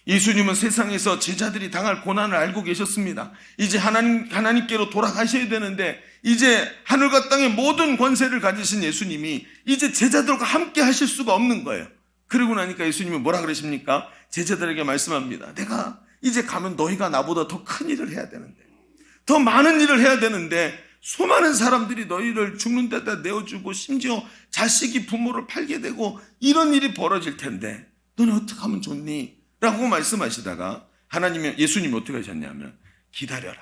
예수님은 세상에서 제자들이 당할 고난을 알고 계셨습니다. 이제 하나님께로 돌아가셔야 되는데 이제 하늘과 땅의 모든 권세를 가지신 예수님이 이제 제자들과 함께 하실 수가 없는 거예요. 그러고 나니까 예수님은 뭐라 그러십니까? 제자들에게 말씀합니다. 내가 이제 가면 너희가 나보다 더 큰 일을 해야 되는데, 더 많은 일을 해야 되는데 수많은 사람들이 너희를 죽는 데다 내어주고 심지어 자식이 부모를 팔게 되고 이런 일이 벌어질 텐데 너는 어떻게 하면 좋니? 라고 말씀하시다가 예수님이 어떻게 하셨냐면 기다려라.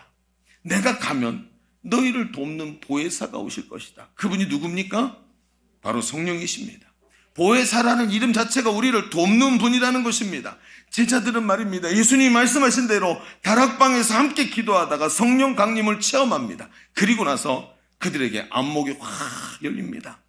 내가 가면 너희를 돕는 보혜사가 오실 것이다. 그분이 누굽니까? 바로 성령이십니다. 보혜사라는 이름 자체가 우리를 돕는 분이라는 것입니다. 제자들은 말입니다. 예수님이 말씀하신 대로 다락방에서 함께 기도하다가 성령 강림을 체험합니다. 그리고 나서 그들에게 안목이 확 열립니다.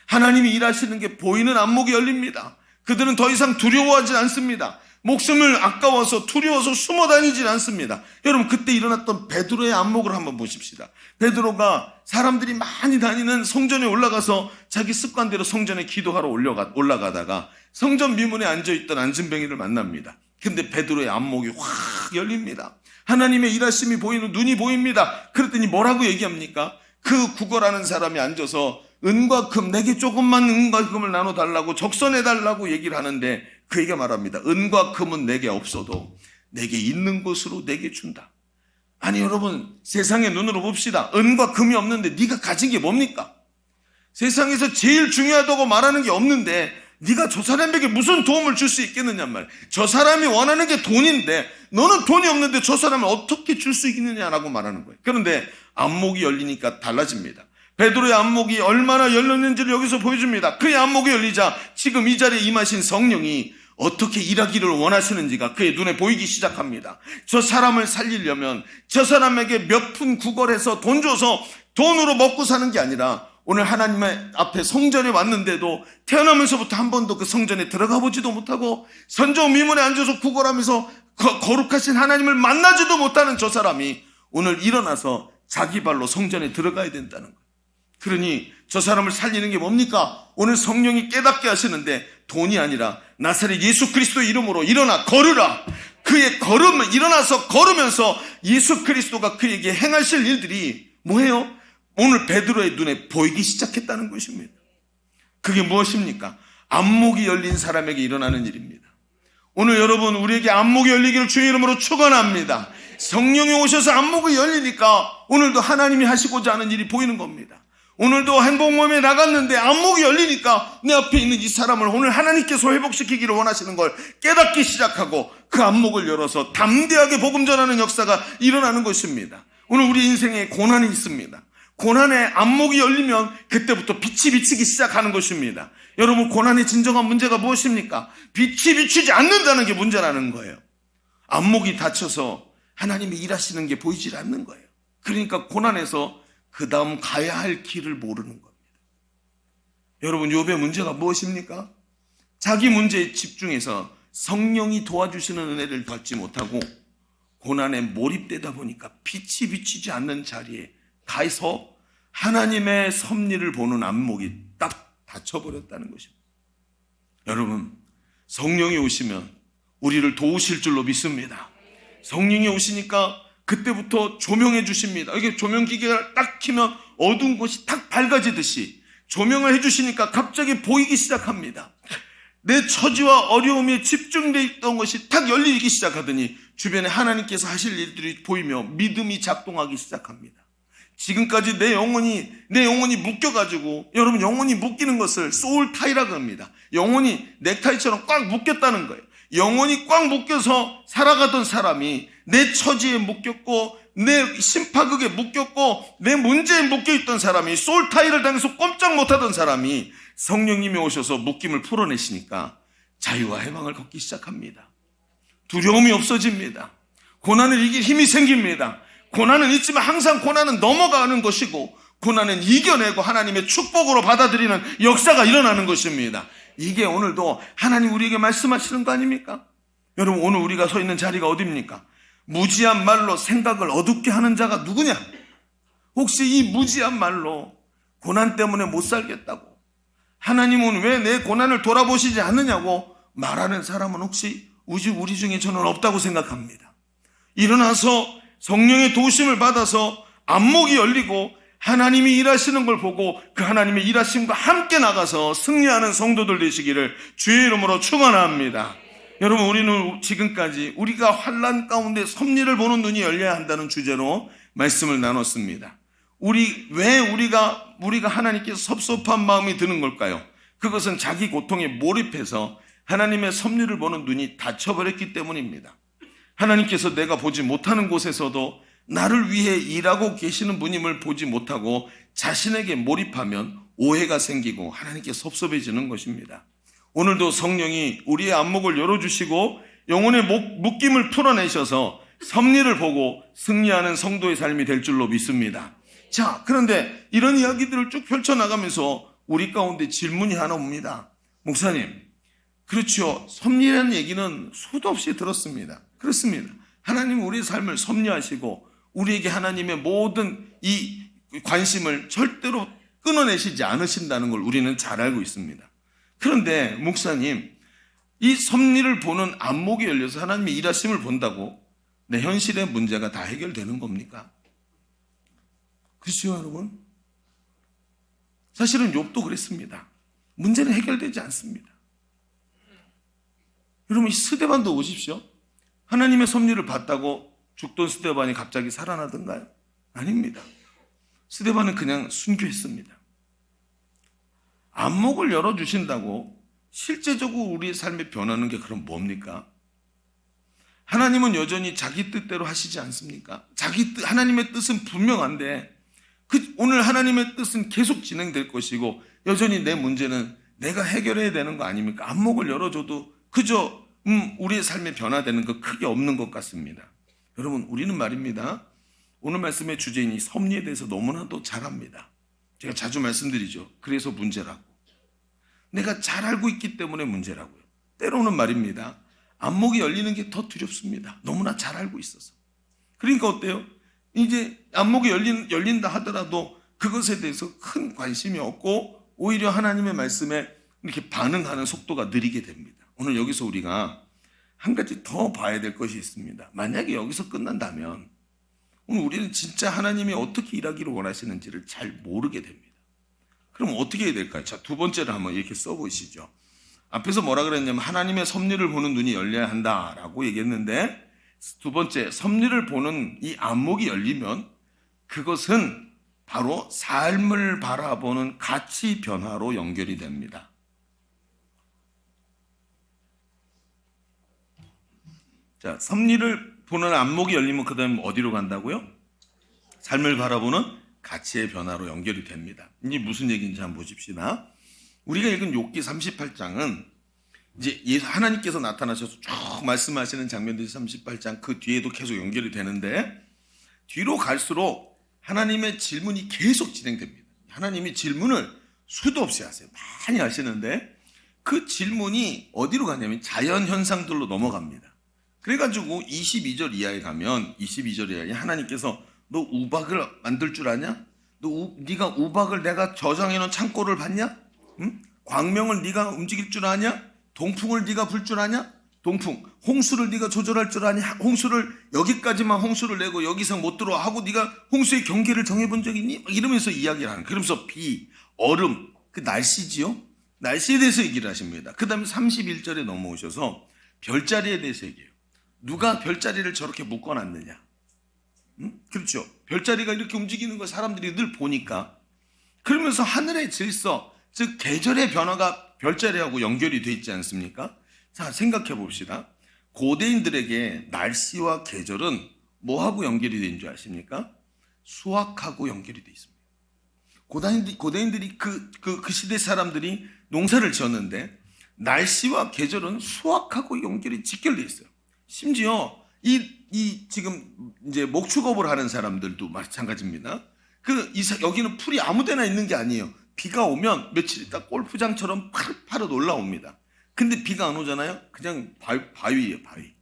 하나님이 일하시는 게 보이는 안목이 열립니다. 그들은 더 이상 두려워하지 않습니다. 목숨을 아까워서 두려워서 숨어 다니질 않습니다. 여러분, 그때 일어났던 베드로의 안목을 한번 보십시다. 베드로가 사람들이 많이 다니는 성전에 올라가서 자기 습관대로 성전에 기도하러 올라가다가 성전 미문에 앉아있던 안진뱅이를 만납니다. 근데 베드로의 안목이 확 열립니다. 하나님의 일하심이 보이는 눈이 보입니다. 그랬더니 뭐라고 얘기합니까? 그 구걸하는 사람이 앉아서 은과 금, 내게 조금만 은과 금을 나눠달라고 적선해달라고 얘기를 하는데 그에게 말합니다. 은과 금은 내게 없어도 내게 있는 것으로 내게 준다. 아니 여러분, 세상의 눈으로 봅시다. 은과 금이 없는데 네가 가진 게 뭡니까? 세상에서 제일 중요하다고 말하는 게 없는데 네가 저 사람에게 무슨 도움을 줄 수 있겠느냐 말이야. 저 사람이 원하는 게 돈인데 너는 돈이 없는데 저 사람을 어떻게 줄 수 있느냐라고 말하는 거예요. 그런데 안목이 열리니까 달라집니다. 베드로의 안목이 얼마나 열렸는지를 여기서 보여줍니다. 그의 안목이 열리자 지금 이 자리에 임하신 성령이 어떻게 일하기를 원하시는지가 그의 눈에 보이기 시작합니다. 저 사람을 살리려면 저 사람에게 몇 푼 구걸해서 돈 줘서 돈으로 먹고 사는 게 아니라 오늘 하나님의 앞에 성전에 왔는데도 태어나면서부터 한 번도 그 성전에 들어가 보지도 못하고 선정 미문에 앉아서 구걸하면서 거룩하신 하나님을 만나지도 못하는 저 사람이 오늘 일어나서 자기 발로 성전에 들어가야 된다는 거예요. 그러니 저 사람을 살리는 게 뭡니까? 오늘 성령이 깨닫게 하시는데 돈이 아니라 나사렛 예수 그리스도 이름으로 일어나 걸으라. 그의 일어나서 걸으면서 예수 그리스도가 그에게 행하실 일들이 뭐예요? 오늘 베드로의 눈에 보이기 시작했다는 것입니다. 그게 무엇입니까? 안목이 열린 사람에게 일어나는 일입니다. 오늘 여러분, 우리에게 안목이 열리기를 주의 이름으로 축원합니다. 성령이 오셔서 안목이 열리니까 오늘도 하나님이 하시고자 하는 일이 보이는 겁니다. 오늘도 행복모임에 나갔는데 안목이 열리니까 내 앞에 있는 이 사람을 오늘 하나님께서 회복시키기를 원하시는 걸 깨닫기 시작하고 그 안목을 열어서 담대하게 복음 전하는 역사가 일어나는 것입니다. 오늘 우리 인생에 고난이 있습니다. 고난의 안목이 열리면 그때부터 빛이 비치기 시작하는 것입니다. 여러분, 고난의 진정한 문제가 무엇입니까? 빛이 비치지 않는다는 게 문제라는 거예요. 안목이 닫혀서 하나님이 일하시는 게 보이질 않는 거예요. 그러니까 고난에서 그 다음 가야 할 길을 모르는 겁니다. 여러분, 욥의 문제가 무엇입니까? 자기 문제에 집중해서 성령이 도와주시는 은혜를 받지 못하고 고난에 몰입되다 보니까 빛이 비치지 않는 자리에 가서 하나님의 섭리를 보는 안목이 딱 닫혀버렸다는 것입니다. 여러분, 성령이 오시면 우리를 도우실 줄로 믿습니다. 성령이 오시니까 그때부터 조명해 주십니다. 이게 조명기계를 딱 켜면 어두운 곳이 딱 밝아지듯이 조명을 해 주시니까 갑자기 보이기 시작합니다. 내 처지와 어려움에 집중되어 있던 것이 딱 열리기 시작하더니 주변에 하나님께서 하실 일들이 보이며 믿음이 작동하기 시작합니다. 지금까지 내 영혼이 묶여가지고, 여러분, 영혼이 묶이는 것을 소울 타이라고 합니다. 영혼이 넥타이처럼 꽉 묶였다는 거예요. 영혼이 꽉 묶여서 살아가던 사람이 내 처지에 묶였고 내 심파극에 묶였고 내 문제에 묶여있던 사람이 소울 타이를 당해서 꼼짝 못하던 사람이 성령님이 오셔서 묶임을 풀어내시니까 자유와 해방을 걷기 시작합니다. 두려움이 없어집니다. 고난을 이길 힘이 생깁니다. 고난은 있지만 항상 고난은 넘어가는 것이고 고난은 이겨내고 하나님의 축복으로 받아들이는 역사가 일어나는 것입니다. 이게 오늘도 하나님 우리에게 말씀하시는 거 아닙니까? 여러분, 오늘 우리가 서 있는 자리가 어디입니까? 무지한 말로 생각을 어둡게 하는 자가 누구냐? 혹시 이 무지한 말로 고난 때문에 못 살겠다고, 하나님은 왜 내 고난을 돌아보시지 않느냐고 말하는 사람은 혹시 우리 중에 저는 없다고 생각합니다. 일어나서 성령의 도우심을 받아서 안목이 열리고 하나님이 일하시는 걸 보고 그 하나님의 일하심과 함께 나가서 승리하는 성도들 되시기를 주의 이름으로 축원합니다. 여러분, 우리는 지금까지 우리가 환난 가운데 섭리를 보는 눈이 열려야 한다는 주제로 말씀을 나눴습니다. 왜 우리가 하나님께 섭섭한 마음이 드는 걸까요? 그것은 자기 고통에 몰입해서 하나님의 섭리를 보는 눈이 닫혀버렸기 때문입니다. 하나님께서 내가 보지 못하는 곳에서도 나를 위해 일하고 계시는 분임을 보지 못하고 자신에게 몰입하면 오해가 생기고 하나님께 섭섭해지는 것입니다. 오늘도 성령이 우리의 안목을 열어주시고 영혼의 묶임을 풀어내셔서 섭리를 보고 승리하는 성도의 삶이 될 줄로 믿습니다. 자, 그런데 이런 이야기들을 쭉 펼쳐나가면서 우리 가운데 질문이 하나 옵니다. 목사님, 그렇죠. 섭리라는 얘기는 수도 없이 들었습니다. 그렇습니다. 하나님 우리의 삶을 섭리하시고 우리에게 하나님의 모든 이 관심을 절대로 끊어내시지 않으신다는 걸 우리는 잘 알고 있습니다. 그런데 목사님, 이 섭리를 보는 안목이 열려서 하나님의 일하심을 본다고 내 현실의 문제가 다 해결되는 겁니까? 그렇죠, 여러분? 사실은 욥도 그랬습니다. 문제는 해결되지 않습니다. 여러분, 이 스데반도 오십시오. 하나님의 섭리를 봤다고 죽던 스데반이 갑자기 살아나던가요? 아닙니다. 스데반은 그냥 순교했습니다. 안목을 열어주신다고 실제적으로 우리의 삶에 변하는 게 그럼 뭡니까? 하나님은 여전히 자기 뜻대로 하시지 않습니까? 하나님의 뜻은 분명한데 오늘 하나님의 뜻은 계속 진행될 것이고 여전히 내 문제는 내가 해결해야 되는 거 아닙니까? 안목을 열어줘도 그저 우리의 삶에 변화되는 거 크게 없는 것 같습니다. 여러분, 우리는 말입니다. 오늘 말씀의 주제인 이 섭리에 대해서 너무나도 잘 압니다. 제가 자주 말씀드리죠. 그래서 문제라고. 내가 잘 알고 있기 때문에 문제라고요. 때로는 말입니다. 안목이 열리는 게 더 두렵습니다. 너무나 잘 알고 있어서. 그러니까 어때요? 이제 안목이 열린다 하더라도 그것에 대해서 큰 관심이 없고 오히려 하나님의 말씀에 이렇게 반응하는 속도가 느리게 됩니다. 오늘 여기서 우리가 한 가지 더 봐야 될 것이 있습니다. 만약에 여기서 끝난다면 오늘 우리는 진짜 하나님이 어떻게 일하기를 원하시는지를 잘 모르게 됩니다. 그럼 어떻게 해야 될까요? 자, 두 번째를 한번 이렇게 써보시죠. 앞에서 뭐라 그랬냐면 하나님의 섭리를 보는 눈이 열려야 한다라고 얘기했는데 두 번째, 섭리를 보는 이 안목이 열리면 그것은 바로 삶을 바라보는 가치 변화로 연결이 됩니다. 자, 섭리를 보는 안목이 열리면 그 다음에 어디로 간다고요? 삶을 바라보는 가치의 변화로 연결이 됩니다. 이게 무슨 얘기인지 한번 보십시다. 우리가 읽은 욥기 38장은 이제 하나님께서 나타나셔서 쭉 말씀하시는 장면들이 38장 그 뒤에도 계속 연결이 되는데 뒤로 갈수록 하나님의 질문이 계속 진행됩니다. 하나님이 질문을 수도 없이 하세요. 많이 하시는데 그 질문이 어디로 가냐면 자연 현상들로 넘어갑니다. 그래가지고 22절 이하에 가면 22절 이하에 하나님께서 너 우박을 만들 줄 아냐? 네가 우박을 내가 저장해놓은 창고를 봤냐? 응? 광명을 네가 움직일 줄 아냐? 동풍을 네가 불 줄 아냐? 동풍. 홍수를 네가 조절할 줄 아냐? 홍수를 여기까지만 홍수를 내고 여기 이상 못 들어와 하고 네가 홍수의 경계를 정해본 적 있니? 이러면서 이야기를 하는. 그러면서 비, 얼음, 그 날씨지요? 날씨에 대해서 얘기를 하십니다. 그 다음에 31절에 넘어오셔서 별자리에 대해서 얘기해요. 누가 별자리를 저렇게 묶어놨느냐? 응? 그렇죠. 별자리가 이렇게 움직이는 걸 사람들이 늘 보니까 그러면서 하늘의 질서, 즉 계절의 변화가 별자리하고 연결이 돼 있지 않습니까? 자, 생각해 봅시다. 고대인들에게 날씨와 계절은 뭐하고 연결이 돼 있는 줄 아십니까? 수확하고 연결이 돼 있습니다. 고대인들이 그 시대 사람들이 농사를 지었는데 날씨와 계절은 수확하고 연결이 직결돼 있어요. 심지어 지금 이제 목축업을 하는 사람들도 마찬가지입니다. 여기는 풀이 아무데나 있는 게 아니에요. 비가 오면 며칠 있다 골프장처럼 파릇파릇 올라옵니다. 근데 비가 안 오잖아요. 그냥 바위예요, 바위.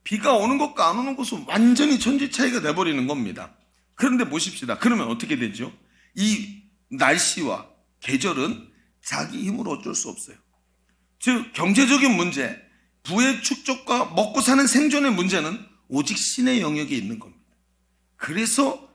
비가 오는 것과 안 오는 것은 완전히 천지 차이가 돼버리는 겁니다. 그런데 보십시다. 그러면 어떻게 되죠? 이 날씨와 계절은 자기 힘으로 어쩔 수 없어요. 즉 경제적인 문제, 부의 축적과 먹고 사는 생존의 문제는 오직 신의 영역에 있는 겁니다. 그래서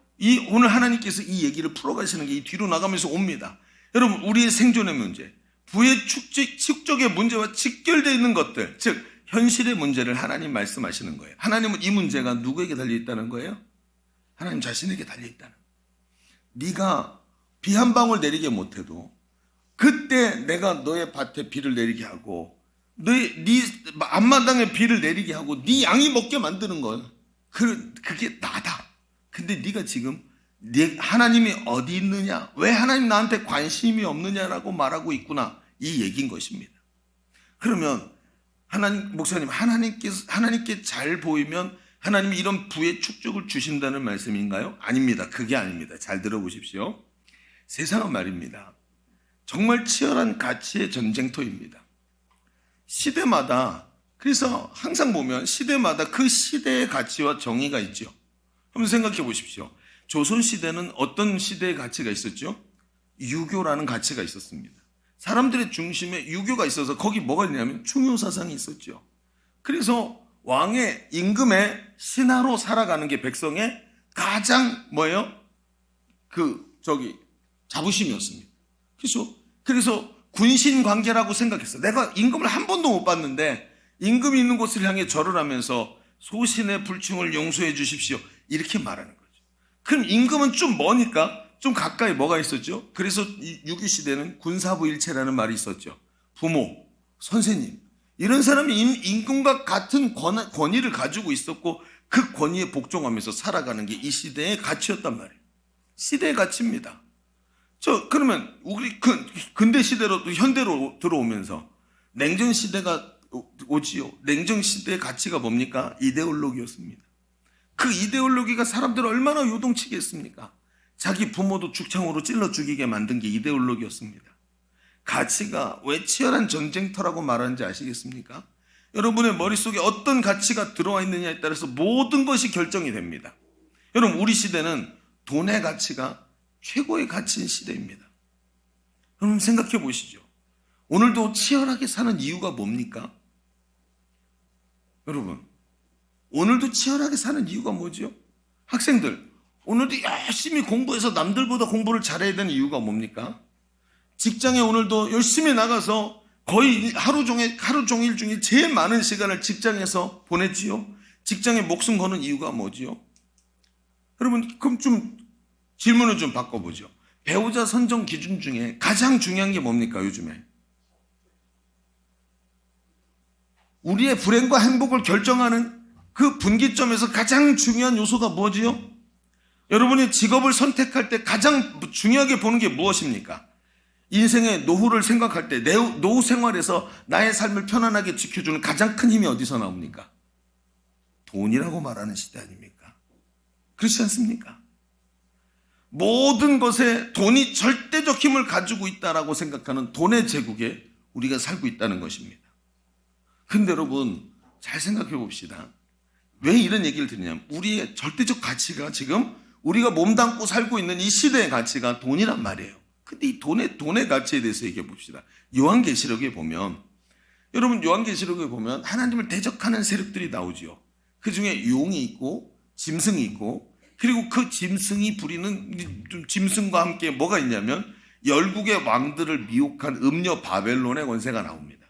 오늘 하나님께서 이 얘기를 풀어가시는 게 이 뒤로 나가면서 옵니다. 여러분, 우리의 생존의 문제, 부의 축적의 문제와 직결되어 있는 것들, 즉 현실의 문제를 하나님 말씀하시는 거예요. 하나님은 이 문제가 누구에게 달려있다는 거예요? 하나님 자신에게 달려있다는 거예요. 네가 비 한 방울 내리게 못해도 그때 내가 너의 밭에 비를 내리게 하고 네 앞마당에 비를 내리게 하고 네 양이 먹게 만드는 거예요. 그게 나다. 근데 네가 지금 하나님이 어디 있느냐, 왜 하나님 나한테 관심이 없느냐라고 말하고 있구나, 이 얘기인 것입니다. 그러면 목사님, 하나님께 잘 보이면 하나님이 이런 부의 축적을 주신다는 말씀인가요? 아닙니다. 그게 아닙니다. 잘 들어보십시오. 세상은 말입니다, 정말 치열한 가치의 전쟁터입니다. 시대마다, 그래서 항상 보면 시대마다 그 시대의 가치와 정의가 있죠. 한번 생각해 보십시오. 조선시대는 어떤 시대의 가치가 있었죠? 유교라는 가치가 있었습니다. 사람들의 중심에 유교가 있어서 거기 뭐가 있냐면 중요사상이 있었죠. 그래서 왕의 임금의 신하로 살아가는 게 백성의 가장 자부심이었습니다. 그래서 군신 관계라고 생각했어요. 내가 임금을 한 번도 못 봤는데 임금이 있는 곳을 향해 절을 하면서 소신의 불충을 용서해 주십시오, 이렇게 말하는 거죠. 그럼 임금은 좀 머니까 좀 가까이 뭐가 있었죠? 그래서 유교 시대는 군사부일체라는 말이 있었죠. 부모, 선생님, 이런 사람이 임금과 같은 권위를 가지고 있었고 그 권위에 복종하면서 살아가는 게 이 시대의 가치였단 말이에요. 시대의 가치입니다. 그러면 우리 근대 시대로 현대로 들어오면서 냉전 시대가 오지요. 냉전 시대의 가치가 뭡니까? 이데올로기였습니다. 그 이데올로기가 사람들을 얼마나 요동치게 했습니까? 자기 부모도 죽창으로 찔러 죽이게 만든 게 이데올로기였습니다. 가치가 왜 치열한 전쟁터라고 말하는지 아시겠습니까? 여러분의 머릿속에 어떤 가치가 들어와 있느냐에 따라서 모든 것이 결정이 됩니다. 여러분, 우리 시대는 돈의 가치가 최고의 가치인 시대입니다. 여러분 생각해 보시죠. 오늘도 치열하게 사는 이유가 뭡니까? 여러분, 오늘도 치열하게 사는 이유가 뭐죠? 학생들, 오늘도 열심히 공부해서 남들보다 공부를 잘해야 되는 이유가 뭡니까? 직장에 오늘도 열심히 나가서 거의 하루 종일 중에 제일 많은 시간을 직장에서 보냈지요. 직장에 목숨 거는 이유가 뭐지요? 여러분, 그럼 좀 질문을 좀 바꿔보죠. 배우자 선정 기준 중에 가장 중요한 게 뭡니까, 요즘에? 우리의 불행과 행복을 결정하는 그 분기점에서 가장 중요한 요소가 뭐지요? 여러분이 직업을 선택할 때 가장 중요하게 보는 게 무엇입니까? 인생의 노후를 생각할 때 노후 생활에서 나의 삶을 편안하게 지켜주는 가장 큰 힘이 어디서 나옵니까? 돈이라고 말하는 시대 아닙니까? 그렇지 않습니까? 모든 것에 돈이 절대적 힘을 가지고 있다라고 생각하는 돈의 제국에 우리가 살고 있다는 것입니다. 근데 여러분 잘 생각해 봅시다. 왜 이런 얘기를 드리냐면 우리의 절대적 가치가 지금 우리가 몸담고 살고 있는 이 시대의 가치가 돈이란 말이에요. 근데 이 돈의 가치에 대해서 얘기해 봅시다. 요한계시록에 보면, 여러분 요한계시록에 보면 하나님을 대적하는 세력들이 나오지요. 그 중에 용이 있고 짐승이 있고, 그리고 그 짐승이 부리는 짐승과 함께 뭐가 있냐면 열국의 왕들을 미혹한 음녀 바벨론의 권세가 나옵니다.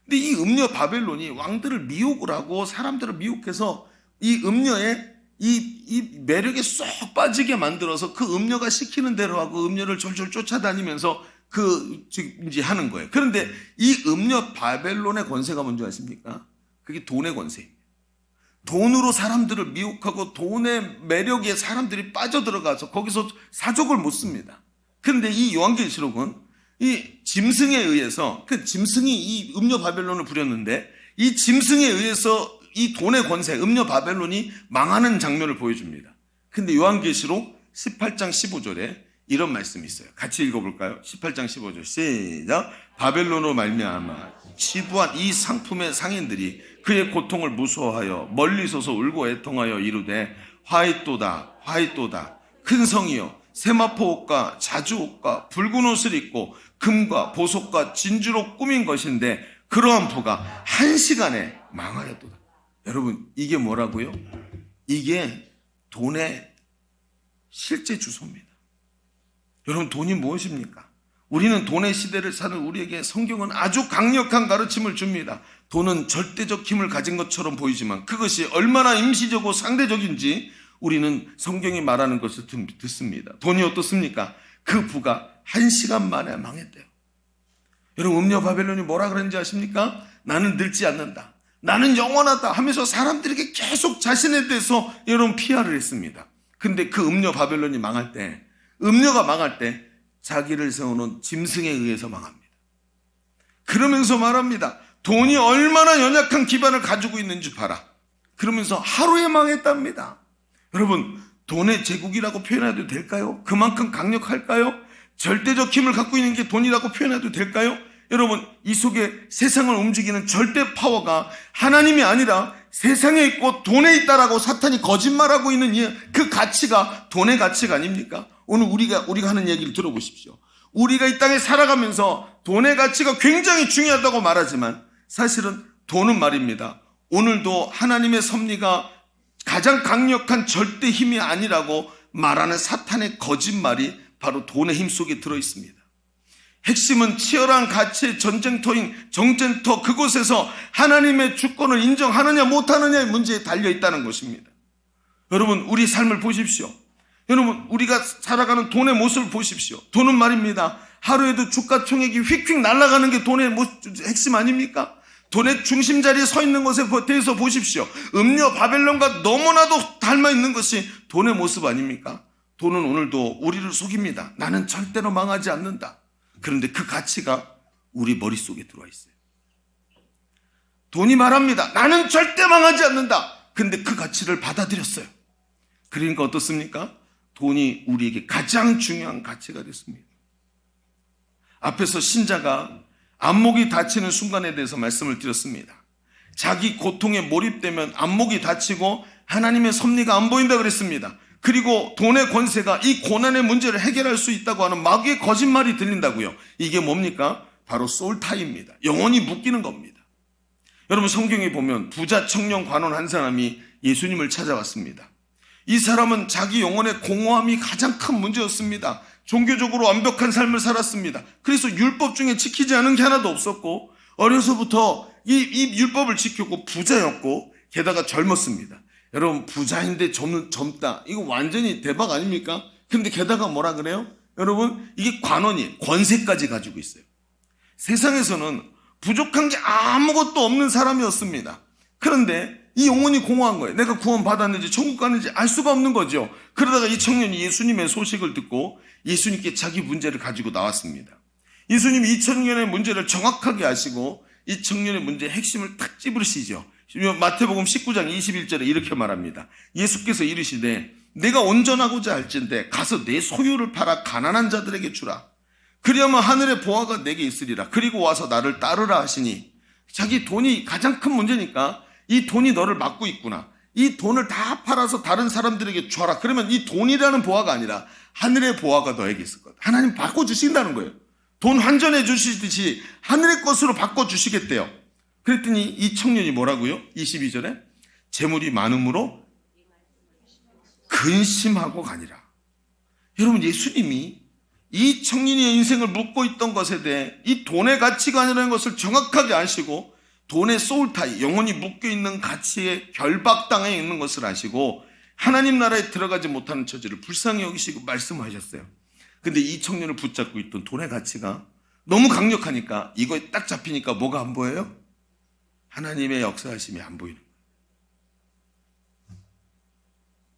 근데 이 음녀 바벨론이 왕들을 미혹을 하고 사람들을 미혹해서 이 음녀의 이 매력에 쏙 빠지게 만들어서 그 음녀가 시키는 대로 하고 음녀를 졸졸 쫓아다니면서 이제 하는 거예요. 그런데 이 음녀 바벨론의 권세가 뭔지 아십니까? 그게 돈의 권세입니다. 돈으로 사람들을 미혹하고 돈의 매력에 사람들이 빠져들어가서 거기서 사족을 못 씁니다. 그런데 이 요한계시록은 이 짐승에 의해서, 그 짐승이 이 음녀 바벨론을 부렸는데 이 짐승에 의해서 이 돈의 권세, 음녀 바벨론이 망하는 장면을 보여줍니다. 근데 요한계시록 18장 15절에 이런 말씀이 있어요. 같이 읽어볼까요? 18장 15절 시작. 바벨론으로 말미암아 치부한 이 상품의 상인들이 그의 고통을 무서워하여 멀리 서서 울고 애통하여 이르되 화이또다 화이또다 큰 성이여 세마포 옷과 자주 옷과 붉은 옷을 입고 금과 보석과 진주로 꾸민 것인데 그러한 부가 한 시간에 망하였도다. 여러분 이게 뭐라고요? 이게 돈의 실제 주소입니다. 여러분 돈이 무엇입니까? 우리는 돈의 시대를 사는 우리에게 성경은 아주 강력한 가르침을 줍니다. 돈은 절대적 힘을 가진 것처럼 보이지만 그것이 얼마나 임시적이고 상대적인지 우리는 성경이 말하는 것을 듣습니다. 돈이 어떻습니까? 그 부가 1시간 만에 망했대요. 여러분, 음녀 바벨론이 뭐라 그랬는지 아십니까? 나는 늙지 않는다, 나는 영원하다 하면서 사람들에게 계속 자신에 대해서 여러분 PR을 했습니다. 근데 그 음녀 바벨론이 망할 때, 음녀가 망할 때 자기를 세워놓은 짐승에 의해서 망합니다. 그러면서 말합니다. 돈이 얼마나 연약한 기반을 가지고 있는지 봐라. 그러면서 하루에 망했답니다. 여러분, 돈의 제국이라고 표현해도 될까요? 그만큼 강력할까요? 절대적 힘을 갖고 있는 게 돈이라고 표현해도 될까요? 여러분, 이 속에 세상을 움직이는 절대 파워가 하나님이 아니라 세상에 있고 돈에 있다라고 사탄이 거짓말하고 있는 그 가치가 돈의 가치가 아닙니까? 오늘 우리가 하는 얘기를 들어보십시오. 우리가 이 땅에 살아가면서 돈의 가치가 굉장히 중요하다고 말하지만 사실은 돈은 말입니다, 오늘도 하나님의 섭리가 가장 강력한 절대 힘이 아니라고 말하는 사탄의 거짓말이 바로 돈의 힘 속에 들어 있습니다. 핵심은 치열한 가치의 정쟁터 그곳에서 하나님의 주권을 인정하느냐 못하느냐의 문제에 달려 있다는 것입니다. 여러분, 우리 삶을 보십시오. 여러분, 우리가 살아가는 돈의 모습을 보십시오. 돈은 말입니다, 하루에도 주가 총액이 휙휙 날아가는 게 돈의 핵심 아닙니까? 돈의 중심 자리에 서 있는 것에 대해서 보십시오. 음녀 바벨론과 너무나도 닮아 있는 것이 돈의 모습 아닙니까? 돈은 오늘도 우리를 속입니다. 나는 절대로 망하지 않는다. 그런데 그 가치가 우리 머릿속에 들어와 있어요. 돈이 말합니다. 나는 절대 망하지 않는다. 근데 그 가치를 받아들였어요. 그러니까 어떻습니까? 돈이 우리에게 가장 중요한 가치가 됐습니다. 앞에서 신자가 안목이 다치는 순간에 대해서 말씀을 드렸습니다. 자기 고통에 몰입되면 안목이 다치고 하나님의 섭리가 안 보인다 그랬습니다. 그리고 돈의 권세가 이 고난의 문제를 해결할 수 있다고 하는 마귀의 거짓말이 들린다고요. 이게 뭡니까? 바로 소울타이입니다. 영혼이 묶이는 겁니다. 여러분, 성경에 보면 부자 청년 관원 한 사람이 예수님을 찾아왔습니다. 이 사람은 자기 영혼의 공허함이 가장 큰 문제였습니다. 종교적으로 완벽한 삶을 살았습니다. 그래서 율법 중에 지키지 않은 게 하나도 없었고 어려서부터 이 율법을 지켰고 부자였고 게다가 젊었습니다. 여러분, 부자인데 젊다, 이거 완전히 대박 아닙니까? 근데 게다가 뭐라 그래요? 여러분, 이게 관원이 권세까지 가지고 있어요. 세상에서는 부족한 게 아무것도 없는 사람이었습니다. 그런데 이 영혼이 공허한 거예요. 내가 구원 받았는지 천국 가는지 알 수가 없는 거죠. 그러다가 이 청년이 예수님의 소식을 듣고 예수님께 자기 문제를 가지고 나왔습니다. 예수님이 이 청년의 문제를 정확하게 아시고 이 청년의 문제의 핵심을 탁 찝으시죠. 마태복음 19장 21절에 이렇게 말합니다. 예수께서 이르시되 내가 온전하고자 할진대 가서 내 소유를 팔아 가난한 자들에게 주라. 그리하면 하늘의 보화가 내게 있으리라. 그리고 와서 나를 따르라 하시니, 자기 돈이 가장 큰 문제니까 이 돈이 너를 막고 있구나. 이 돈을 다 팔아서 다른 사람들에게 줘라. 그러면 이 돈이라는 보화가 아니라 하늘의 보화가 너에게 있을 거다. 하나님 바꿔주신다는 거예요. 돈 환전해 주시듯이 하늘의 것으로 바꿔주시겠대요. 그랬더니 이 청년이 뭐라고요? 22절에 재물이 많음으로 근심하고 가니라. 여러분, 예수님이 이 청년의 인생을 묻고 있던 것에 대해 이 돈의 가치가 아니라는 것을 정확하게 아시고 돈의 소울타이, 영혼이 묶여있는 가치에 결박당해 있는 것을 아시고 하나님 나라에 들어가지 못하는 처지를 불쌍히 여기시고 말씀하셨어요. 근데 이 청년을 붙잡고 있던 돈의 가치가 너무 강력하니까 이거에 딱 잡히니까 뭐가 안 보여요? 하나님의 역사하심이 안 보이는 거예요.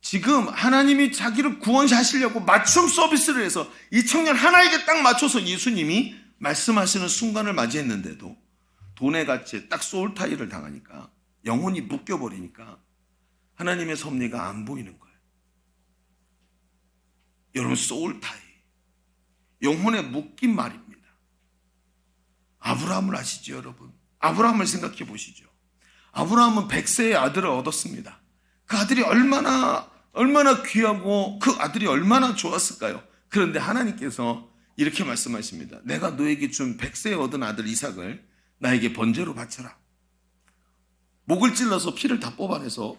지금 하나님이 자기를 구원하시려고 맞춤 서비스를 해서 이 청년 하나에게 딱 맞춰서 예수님이 말씀하시는 순간을 맞이했는데도 돈의 가치에 딱 소울타이를 당하니까, 영혼이 묶여버리니까 하나님의 섭리가 안 보이는 거예요. 여러분, 소울타이, 영혼에 묶인 말입니다. 아브라함을 아시죠, 여러분? 아브라함을 생각해 보시죠. 아브라함은 100세의 아들을 얻었습니다. 그 아들이 얼마나 귀하고 그 아들이 얼마나 좋았을까요? 그런데 하나님께서 이렇게 말씀하십니다. 내가 너에게 준 100세에 얻은 아들 이삭을 나에게 번제로 바쳐라. 목을 찔러서 피를 다 뽑아내서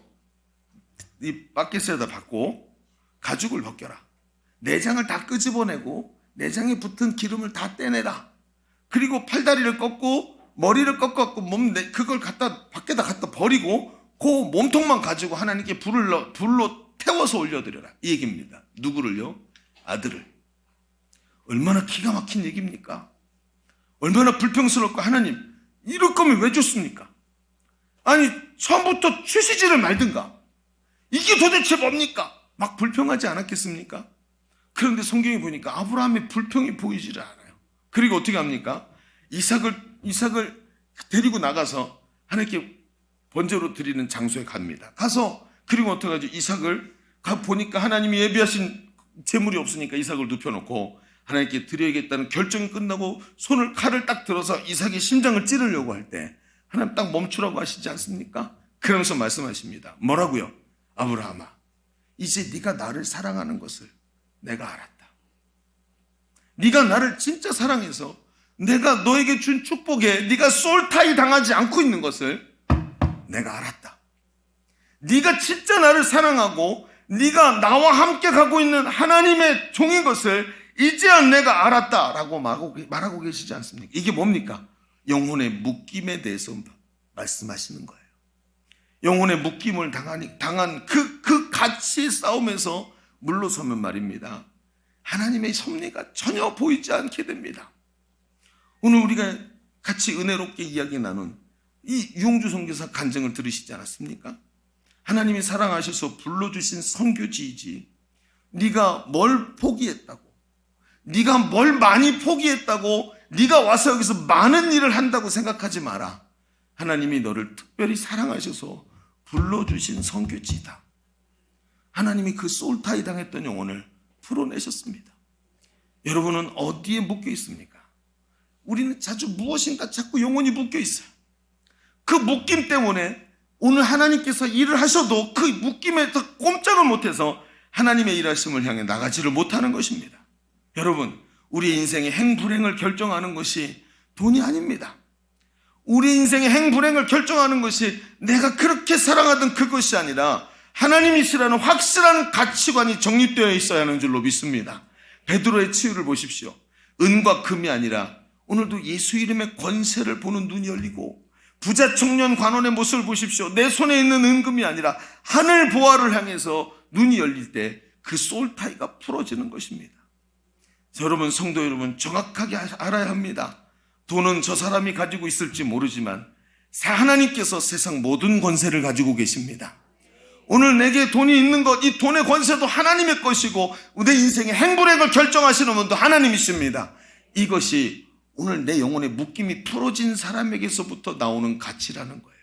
이 바켓에다 받고 가죽을 벗겨라. 내장을 다 끄집어내고 내장에 붙은 기름을 다 떼내라. 그리고 팔다리를 꺾고 머리를 꺾어갖고 그걸 밖에다 갖다 버리고 그 몸통만 가지고 하나님께 불로 태워서 올려드려라, 이 얘기입니다. 누구를요? 아들을. 얼마나 기가 막힌 얘기입니까? 얼마나 불평스럽고, 하나님 이럴 거면 왜 줬습니까? 아니 처음부터 주시지를 말든가. 이게 도대체 뭡니까? 막 불평하지 않았겠습니까? 그런데 성경에 보니까 아브라함의 불평이 보이지를 않아요. 그리고 어떻게 합니까? 이삭을 데리고 나가서 하나님께 번제로 드리는 장소에 갑니다. 가서 그리고 어떻게 하죠? 이삭을 가 보니까 하나님이 예비하신 재물이 없으니까 이삭을 눕혀놓고 하나님께 드려야겠다는 결정이 끝나고 칼을 딱 들어서 이삭의 심장을 찌르려고 할 때 하나님 딱 멈추라고 하시지 않습니까? 그러면서 말씀하십니다. 뭐라고요? 아브라함아, 이제 네가 나를 사랑하는 것을 내가 알았다. 네가 나를 진짜 사랑해서 내가 너에게 준 축복에 네가 솔타이 당하지 않고 있는 것을 내가 알았다. 네가 진짜 나를 사랑하고 네가 나와 함께 가고 있는 하나님의 종인 것을 이제야 내가 알았다라고 말하고 계시지 않습니까? 이게 뭡니까? 영혼의 묶임에 대해서 말씀하시는 거예요. 영혼의 묶임을 당한 그 가치의 싸움에서 물러서면 말입니다, 하나님의 섭리가 전혀 보이지 않게 됩니다. 오늘 우리가 같이 은혜롭게 이야기 나눈 이 유홍주 선교사 간증을 들으시지 않았습니까? 하나님이 사랑하셔서 불러주신 선교지이지, 네가 뭘 포기했다고, 네가 뭘 많이 포기했다고 네가 와서 여기서 많은 일을 한다고 생각하지 마라. 하나님이 너를 특별히 사랑하셔서 불러주신 선교지이다. 하나님이 그 솔타이 당했던 영혼을 풀어내셨습니다. 여러분은 어디에 묶여 있습니까? 우리는 자주 무엇인가 자꾸 영혼이 묶여 있어요. 그 묶임 때문에 오늘 하나님께서 일을 하셔도 그 묶임에서 꼼짝을 못해서 하나님의 일하심을 향해 나가지를 못하는 것입니다. 여러분, 우리 인생의 행불행을 결정하는 것이 돈이 아닙니다. 우리 인생의 행불행을 결정하는 것이 내가 그렇게 사랑하던 그것이 아니라 하나님이시라는 확실한 가치관이 정립되어 있어야 하는 줄로 믿습니다. 베드로의 치유를 보십시오. 은과 금이 아니라 오늘도 예수 이름의 권세를 보는 눈이 열리고, 부자 청년 관원의 모습을 보십시오. 내 손에 있는 은금이 아니라 하늘 보화를 향해서 눈이 열릴 때 그 솔타이가 풀어지는 것입니다. 여러분, 성도 여러분, 정확하게 알아야 합니다. 돈은 저 사람이 가지고 있을지 모르지만 하나님께서 세상 모든 권세를 가지고 계십니다. 오늘 내게 돈이 있는 것, 이 돈의 권세도 하나님의 것이고 내 인생의 행불행을 결정하시는 분도 하나님이십니다. 이것이 오늘 내 영혼의 묶임이 풀어진 사람에게서부터 나오는 가치라는 거예요.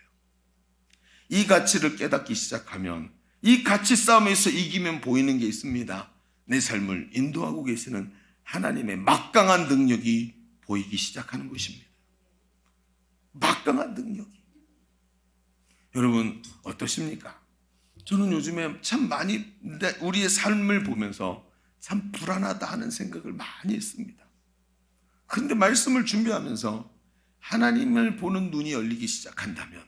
이 가치를 깨닫기 시작하면, 이 가치 싸움에서 이기면 보이는 게 있습니다. 내 삶을 인도하고 계시는 하나님의 막강한 능력이 보이기 시작하는 것입니다. 막강한 능력이. 여러분 어떠십니까? 저는 요즘에 참 많이 우리의 삶을 보면서 참 불안하다 하는 생각을 많이 했습니다. 그런데 말씀을 준비하면서 하나님을 보는 눈이 열리기 시작한다면,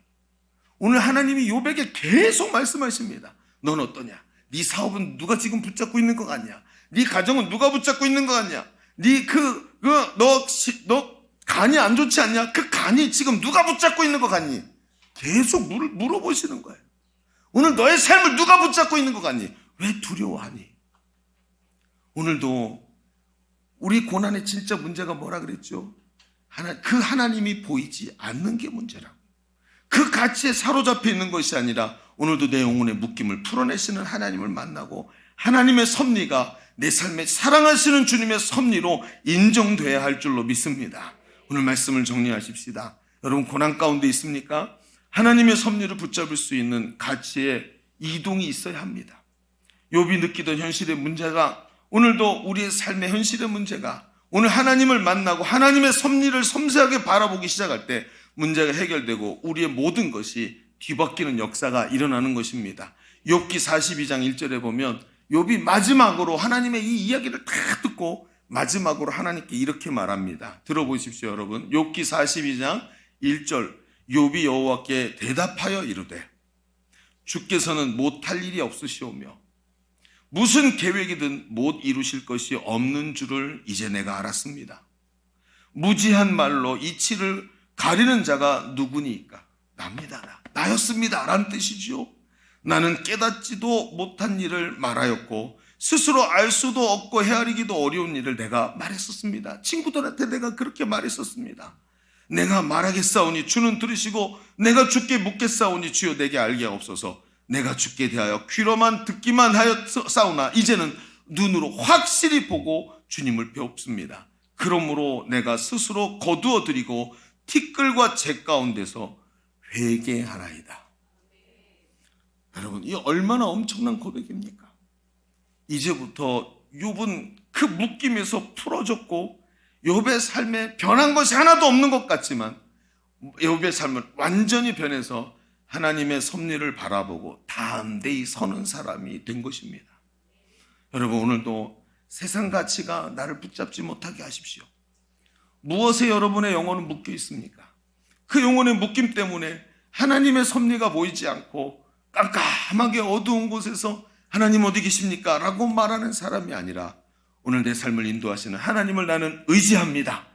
오늘 하나님이 욥에게 계속 말씀하십니다. 넌 어떠냐? 네 사업은 누가 지금 붙잡고 있는 것 같냐? 네 가정은 누가 붙잡고 있는 것 같냐? 너 간이 안 좋지 않냐? 그 간이 지금 누가 붙잡고 있는 것 같니? 계속 물어보시는 거예요. 오늘 너의 삶을 누가 붙잡고 있는 것 같니? 왜 두려워하니? 오늘도 우리 고난의 진짜 문제가 뭐라 그랬죠? 그 하나님이 보이지 않는 게 문제라고. 그 가치에 사로잡혀 있는 것이 아니라 오늘도 내 영혼의 묶임을 풀어내시는 하나님을 만나고 하나님의 섭리가 내 삶에 사랑하시는 주님의 섭리로 인정돼야 할 줄로 믿습니다. 오늘 말씀을 정리하십시다. 여러분, 고난 가운데 있습니까? 하나님의 섭리를 붙잡을 수 있는 가치의 이동이 있어야 합니다. 욥이 느끼던 현실의 문제가 오늘도 우리의 삶의 현실의 문제가 오늘 하나님을 만나고 하나님의 섭리를 섬세하게 바라보기 시작할 때 문제가 해결되고 우리의 모든 것이 뒤바뀌는 역사가 일어나는 것입니다. 욥기 42장 1절에 보면 욥이 마지막으로 하나님의 이 이야기를 다 듣고 마지막으로 하나님께 이렇게 말합니다. 들어보십시오, 여러분. 욥기 42장 1절. 욥이 여호와께 대답하여 이르되 주께서는 못할 일이 없으시오며 무슨 계획이든 못 이루실 것이 없는 줄을 이제 내가 알았습니다. 무지한 말로 이치를 가리는 자가 누구니까? 나였습니다 라는 뜻이지요. 나는 깨닫지도 못한 일을 말하였고 스스로 알 수도 없고 헤아리기도 어려운 일을 내가 말했었습니다. 친구들한테 내가 그렇게 말했었습니다. 내가 말하겠사오니 주는 들으시고 내가 주께 묻겠사오니 주여 내게 알게 하옵소서. 내가 주께 대하여 귀로만 듣기만 하였사오나 이제는 눈으로 확실히 보고 주님을 배웁습니다. 그러므로 내가 스스로 거두어 드리고 티끌과 재 가운데서 회개하나이다. 여러분, 이 얼마나 엄청난 고백입니까? 이제부터 욥은 그 묶임에서 풀어졌고 욥의 삶에 변한 것이 하나도 없는 것 같지만 욥의 삶은 완전히 변해서 하나님의 섭리를 바라보고 담대히 서는 사람이 된 것입니다. 여러분, 오늘도 세상 가치가 나를 붙잡지 못하게 하십시오. 무엇에 여러분의 영혼은 묶여 있습니까? 그 영혼의 묶임 때문에 하나님의 섭리가 보이지 않고 깜깜하게 어두운 곳에서 하나님 어디 계십니까? 라고 말하는 사람이 아니라 오늘 내 삶을 인도하시는 하나님을 나는 의지합니다.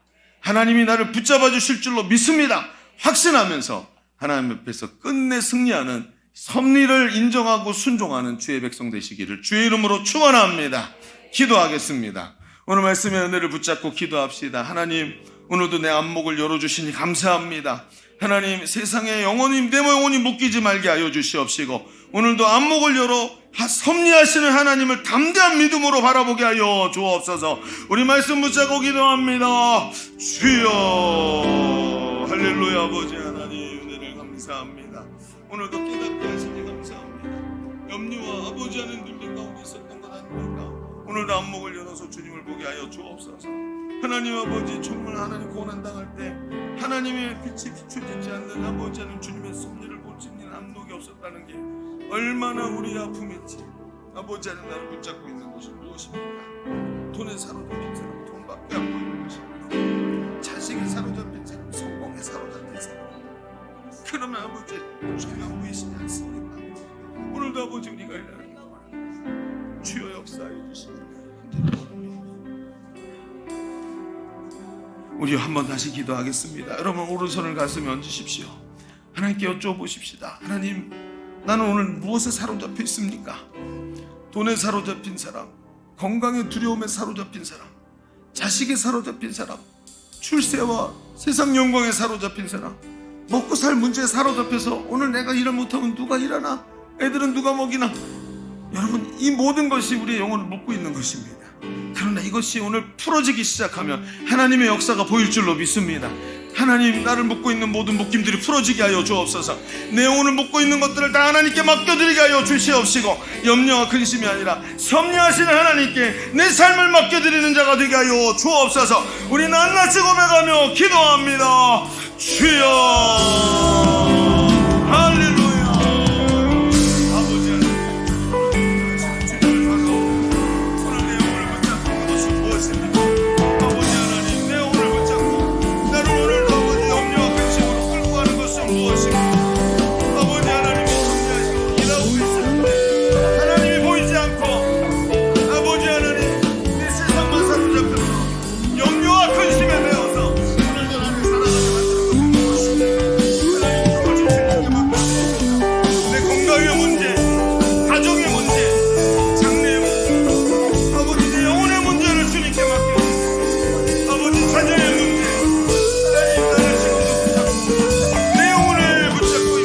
하나님이 나를 붙잡아 주실 줄로 믿습니다. 확신하면서 하나님 앞에서 끝내 승리하는 섭리를 인정하고 순종하는 주의 백성 되시기를 주의 이름으로 축원합니다. 기도하겠습니다. 오늘 말씀의 은혜를 붙잡고 기도합시다. 하나님, 오늘도 내 안목을 열어주시니 감사합니다. 하나님, 세상에 영혼이 내 영혼이 묶이지 말게 하여 주시옵시고 오늘도 안목을 열어 섭리하시는 하나님을 담대한 믿음으로 바라보게 하여 주옵소서. 우리 말씀 붙잡고 기도합니다. 주여, 할렐루야. 아버지 하나님 은혜를 감사합니다. 오늘도 깨닫게 하시니 감사합니다. 염려와 아버지 하는 눈빛 가운데 있었던 것 아닙니까? 오늘도 안목을 열어서 주님을 보게 하여 주옵소서. 하나님 아버지, 정말 하나님 고난당할 때 하나님의 빛이 비춰지지 않는 아버지 하는 주님의 섭리를 볼 수 있는 안목이 없었다는 게 얼마나 우리 아픔인지. 아버지 하는 나를 붙잡고 있는 것이 무엇입니까? 돈에 사로잡힌 사람 돈밖에 안 보이는 것입니다. 자식에 사로잡힌 사람, 성공에 사로잡힌 사람. 그러면 아버지 주님 안 보이시지 않습니까? 오늘도 아버지 우리가 일하는 동안 주여 역사해 주시옵소서. 우리 한번 다시 기도하겠습니다. 여러분, 오른손을 가슴에 얹으십시오. 하나님께 여쭤보십시다. 하나님, 나는 오늘 무엇에 사로잡혀 있습니까? 돈에 사로잡힌 사람, 건강의 두려움에 사로잡힌 사람, 자식에 사로잡힌 사람, 출세와 세상 영광에 사로잡힌 사람, 먹고 살 문제에 사로잡혀서 오늘 내가 일을 못하면 누가 일하나? 애들은 누가 먹이나? 여러분, 이 모든 것이 우리의 영혼을 묶고 있는 것입니다. 그러나 이것이 오늘 풀어지기 시작하면 하나님의 역사가 보일 줄로 믿습니다. 하나님, 나를 묶고 있는 모든 묶임들이 풀어지게 하여 주옵소서. 내 영혼을 묶고 있는 것들을 다 하나님께 맡겨드리게 하여 주시옵시고 염려와 근심이 아니라 섭리하시는 하나님께 내 삶을 맡겨드리는 자가 되게 하여 주옵소서. 우리 낱낱이 고백하며 기도합니다. 주여, 할렐루야. 아버지 하나님, 주님을 바라고 오늘 내 영혼을 붙잡고 있는 것이 무엇입니까? 아버지 하나님, 내 영혼을 붙잡고 나를 오늘도 아버지 염려와 근심으로 끌고 가는 것은 무엇입니까? 아버지 하나님이 섭리하시고 일하고 있었는데 하나님이 보이지 않고 아버지 하나님, 내 세상만 사로잡혀서 염려와 근심에 매어서 오늘도 나를 살아가게 만드는 것은 무엇입니까? 하나님, 그것을 주님께 맡겨드립니다. 내 건강의 문제, 가정의 문제, 장래의 문제, 아버지 내 영혼의 문제를 주님께 맡겨드립니다. 아버지 자녀의 문제, 하나님, 나를 지금도 붙잡고 내 영혼을 붙잡고 있는 이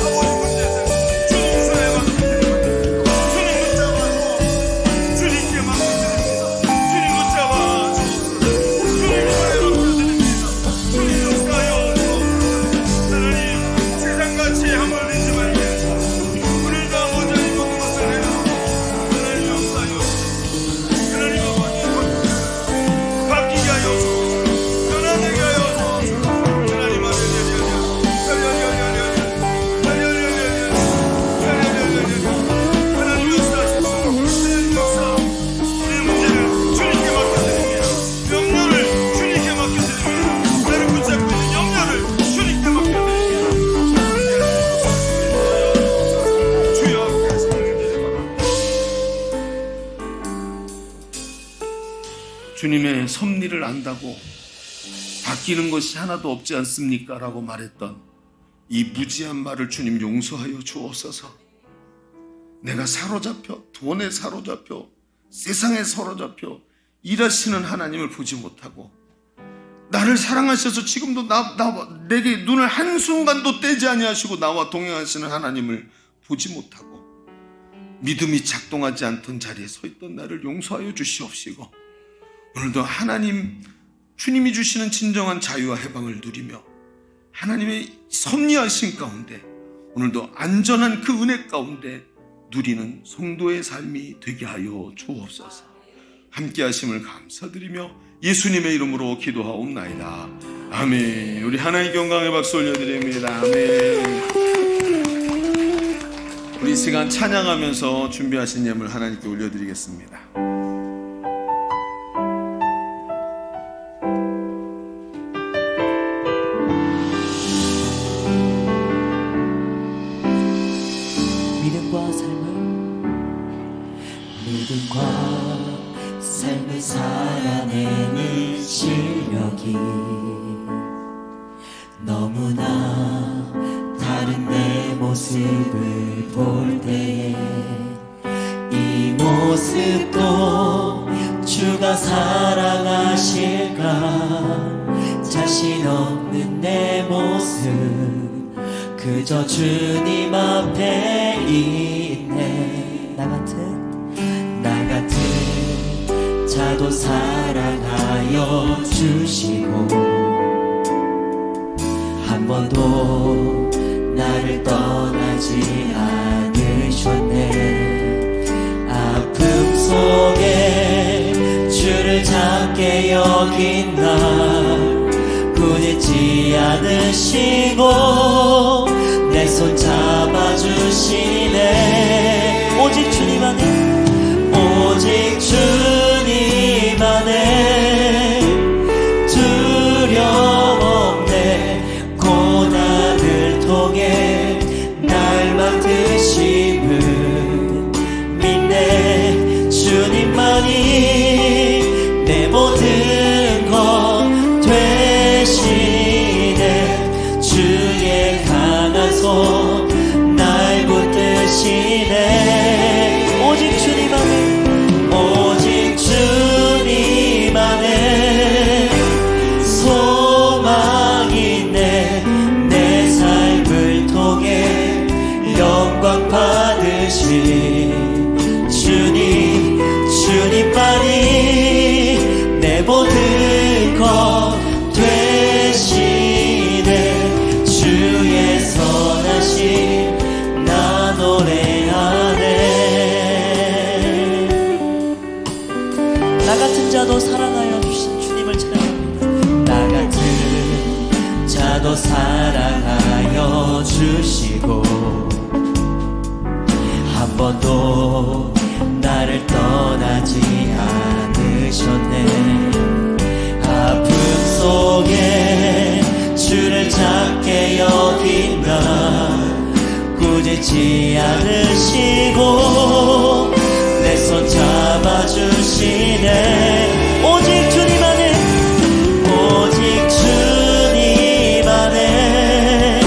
아버지 문제들 주님 손에 맡겨드립니다. 주님 붙잡아서 주님께 맡겨드립니다. 주님 붙잡아 주옵소서. 주님 손에 맡겨드립니다. 주님 역사하여 주옵소서. 하나님, 세상같이 함을내지 말게 하시고 오늘도 아버지 하나님 모든 것을 내려놓고 하나님 역사하여 주옵소서. 하나님 아버지 바뀌게 하여 주옵소서. 변화되게 하여 주옵소서. 하나님 하나님 역사하소서. 하나님 역사, 우리의 문제를 주님께 맡겨드립니다. 염려를 주님께 맡겨드립니다. 나를 붙잡고 있는 염려를 주님께 맡겨드립니다. 주여 함께 하시는 은혜를 바랍니다. 주님의 섭리를 안다고 바뀌는 것이 하나도 없지 않습니까? 라고 말했던 이 무지한 말을 주님 용서하여 주옵소서. 내가 사로잡혀, 돈에 사로잡혀, 세상에 사로잡혀 일하시는 하나님을 보지 못하고, 나를 사랑하셔서 지금도 내게 눈을 한순간도 떼지 아니하시고 나와 동행하시는 하나님을 보지 못하고 믿음이 작동하지 않던 자리에 서 있던 나를 용서하여 주시옵시고, 오늘도 하나님, 주님이 주시는 진정한 자유와 해방을 누리며 하나님의 섭리하신 가운데 오늘도 안전한 그 은혜 가운데 누리는 성도의 삶이 되게 하여 주옵소서. 함께 하심을 감사드리며 예수님의 이름으로 기도하옵나이다. 아멘. 우리 하나님께 영광의 박수 올려드립니다. 아멘. 우리 이 시간 찬양하면서 준비하신 예물 하나님께 올려드리겠습니다. 믿음과 삶을 살아내는 실력이 너무나 다른 내 모습을 볼 때에 이 모습도 주가 사랑하실까, 자신 없는 내 모습 그저 주님 앞에 있네. 나 같은 자도 사랑하여 주시고 한 번도 나를 떠나지 않으셨네. 아픔 속에 주를 작게 여긴 날 꾸짖지 않으시고 내 손 잡아주시네. 오직 주님 안에, 오직 주님 안에 두려움 없네. 고난을 통해 날 만드심을 믿네. 주님만이 내 모든 것 되시네. 주의 강한 손 날 붙드시네. 오직 주님 안에, 오직 주님 안에 소망이 있네. 내 삶을 통해 영광 받으신 주님만이 내 모든 것 되시네. 주의 선하심 나 노래하네. 나 같은 자도 사랑하여 주신 주님을 찬양합니다. 나 같은 자도 사랑하여 주시고 한 번도 나를 떠나지 않으셨네. 아픔 속에 주를 작게 여긴 날 꾸짖지 않으시고 내 손 잡아주시네. 오직 주님 안에, 오직 주님 안에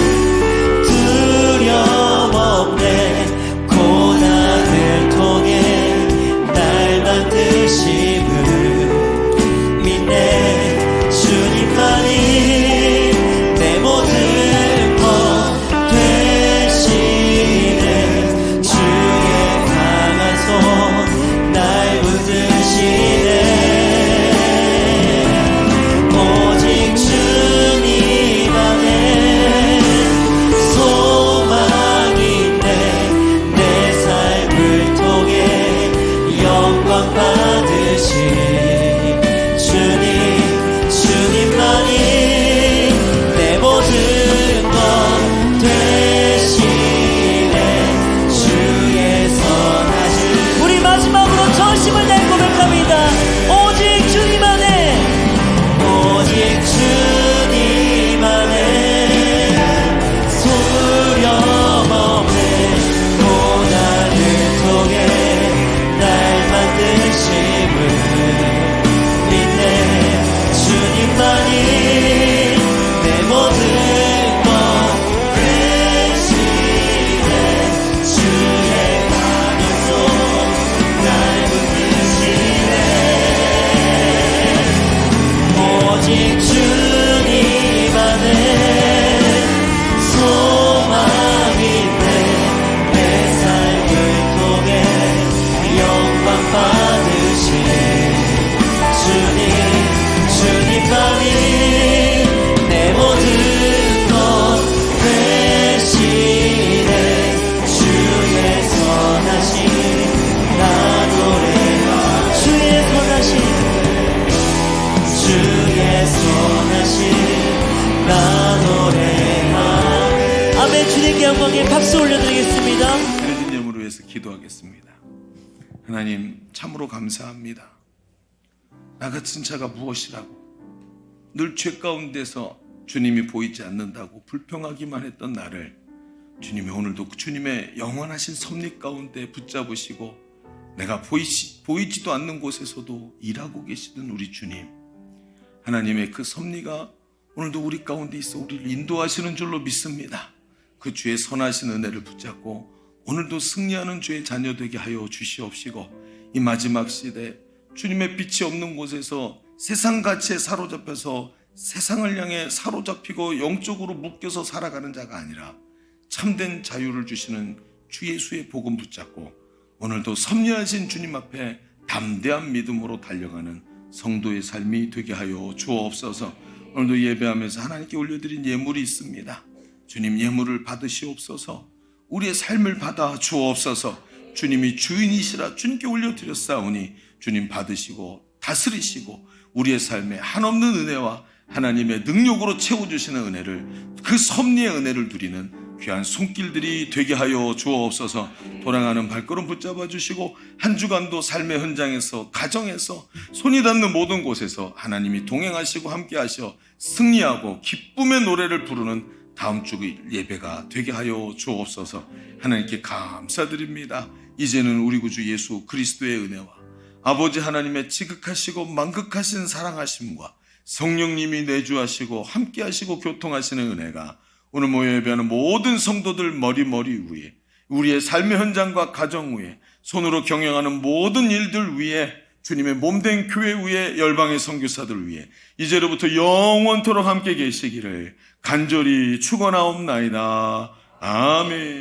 두려움 없네. 고난을 통해 날 만드심을 믿네. 주님만이 내 모든 것 되시네. 주의 강한 손 날 붙드시네. 때 주님께 영광의 박수 올려드리겠습니다. 드려진 예물을 위해서 기도하겠습니다. 하나님, 참으로 감사합니다. 나 같은 자가 무엇이라고 늘 죄 가운데서 주님이 보이지 않는다고 불평하기만 했던 나를 주님이 오늘도 주님의 영원하신 섭리 가운데 붙잡으시고 내가 보이지도 않는 곳에서도 일하고 계시던 우리 주님, 하나님의 그 섭리가 오늘도 우리 가운데 있어 우리를 인도하시는 줄로 믿습니다. 그 주의 선하신 은혜를 붙잡고 오늘도 승리하는 주의 자녀 되게 하여 주시옵시고, 이 마지막 시대 주님의 빛이 없는 곳에서 세상 가치에 사로잡혀서 세상을 향해 사로잡히고 영적으로 묶여서 살아가는 자가 아니라 참된 자유를 주시는 주 예수의 복음 붙잡고 오늘도 섭리하신 주님 앞에 담대한 믿음으로 달려가는 성도의 삶이 되게 하여 주옵소서. 오늘도 예배하면서 하나님께 올려드린 예물이 있습니다. 주님, 예물을 받으시옵소서. 우리의 삶을 받아 주옵소서. 주님이 주인이시라 주님께 올려드렸사오니 주님 받으시고 다스리시고 우리의 삶에 한없는 은혜와 하나님의 능력으로 채워주시는 은혜를, 그 섭리의 은혜를 누리는 귀한 손길들이 되게 하여 주옵소서. 돌아가는 발걸음 붙잡아 주시고 한 주간도 삶의 현장에서, 가정에서, 손이 닿는 모든 곳에서 하나님이 동행하시고 함께 하셔 승리하고 기쁨의 노래를 부르는 다음 주 예배가 되게 하여 주옵소서. 하나님께 감사드립니다. 이제는 우리 구주 예수 그리스도의 은혜와 아버지 하나님의 지극하시고 만극하신 사랑하심과 성령님이 내주하시고 함께하시고 교통하시는 은혜가 오늘 모여 예배하는 모든 성도들 머리 위에, 우리의 삶의 현장과 가정 위에, 손으로 경영하는 모든 일들 위에, 주님의 몸된 교회 위에, 열방의 선교사들 위에 이제로부터 영원토록 함께 계시기를 간절히 축원하옵나이다. 아멘.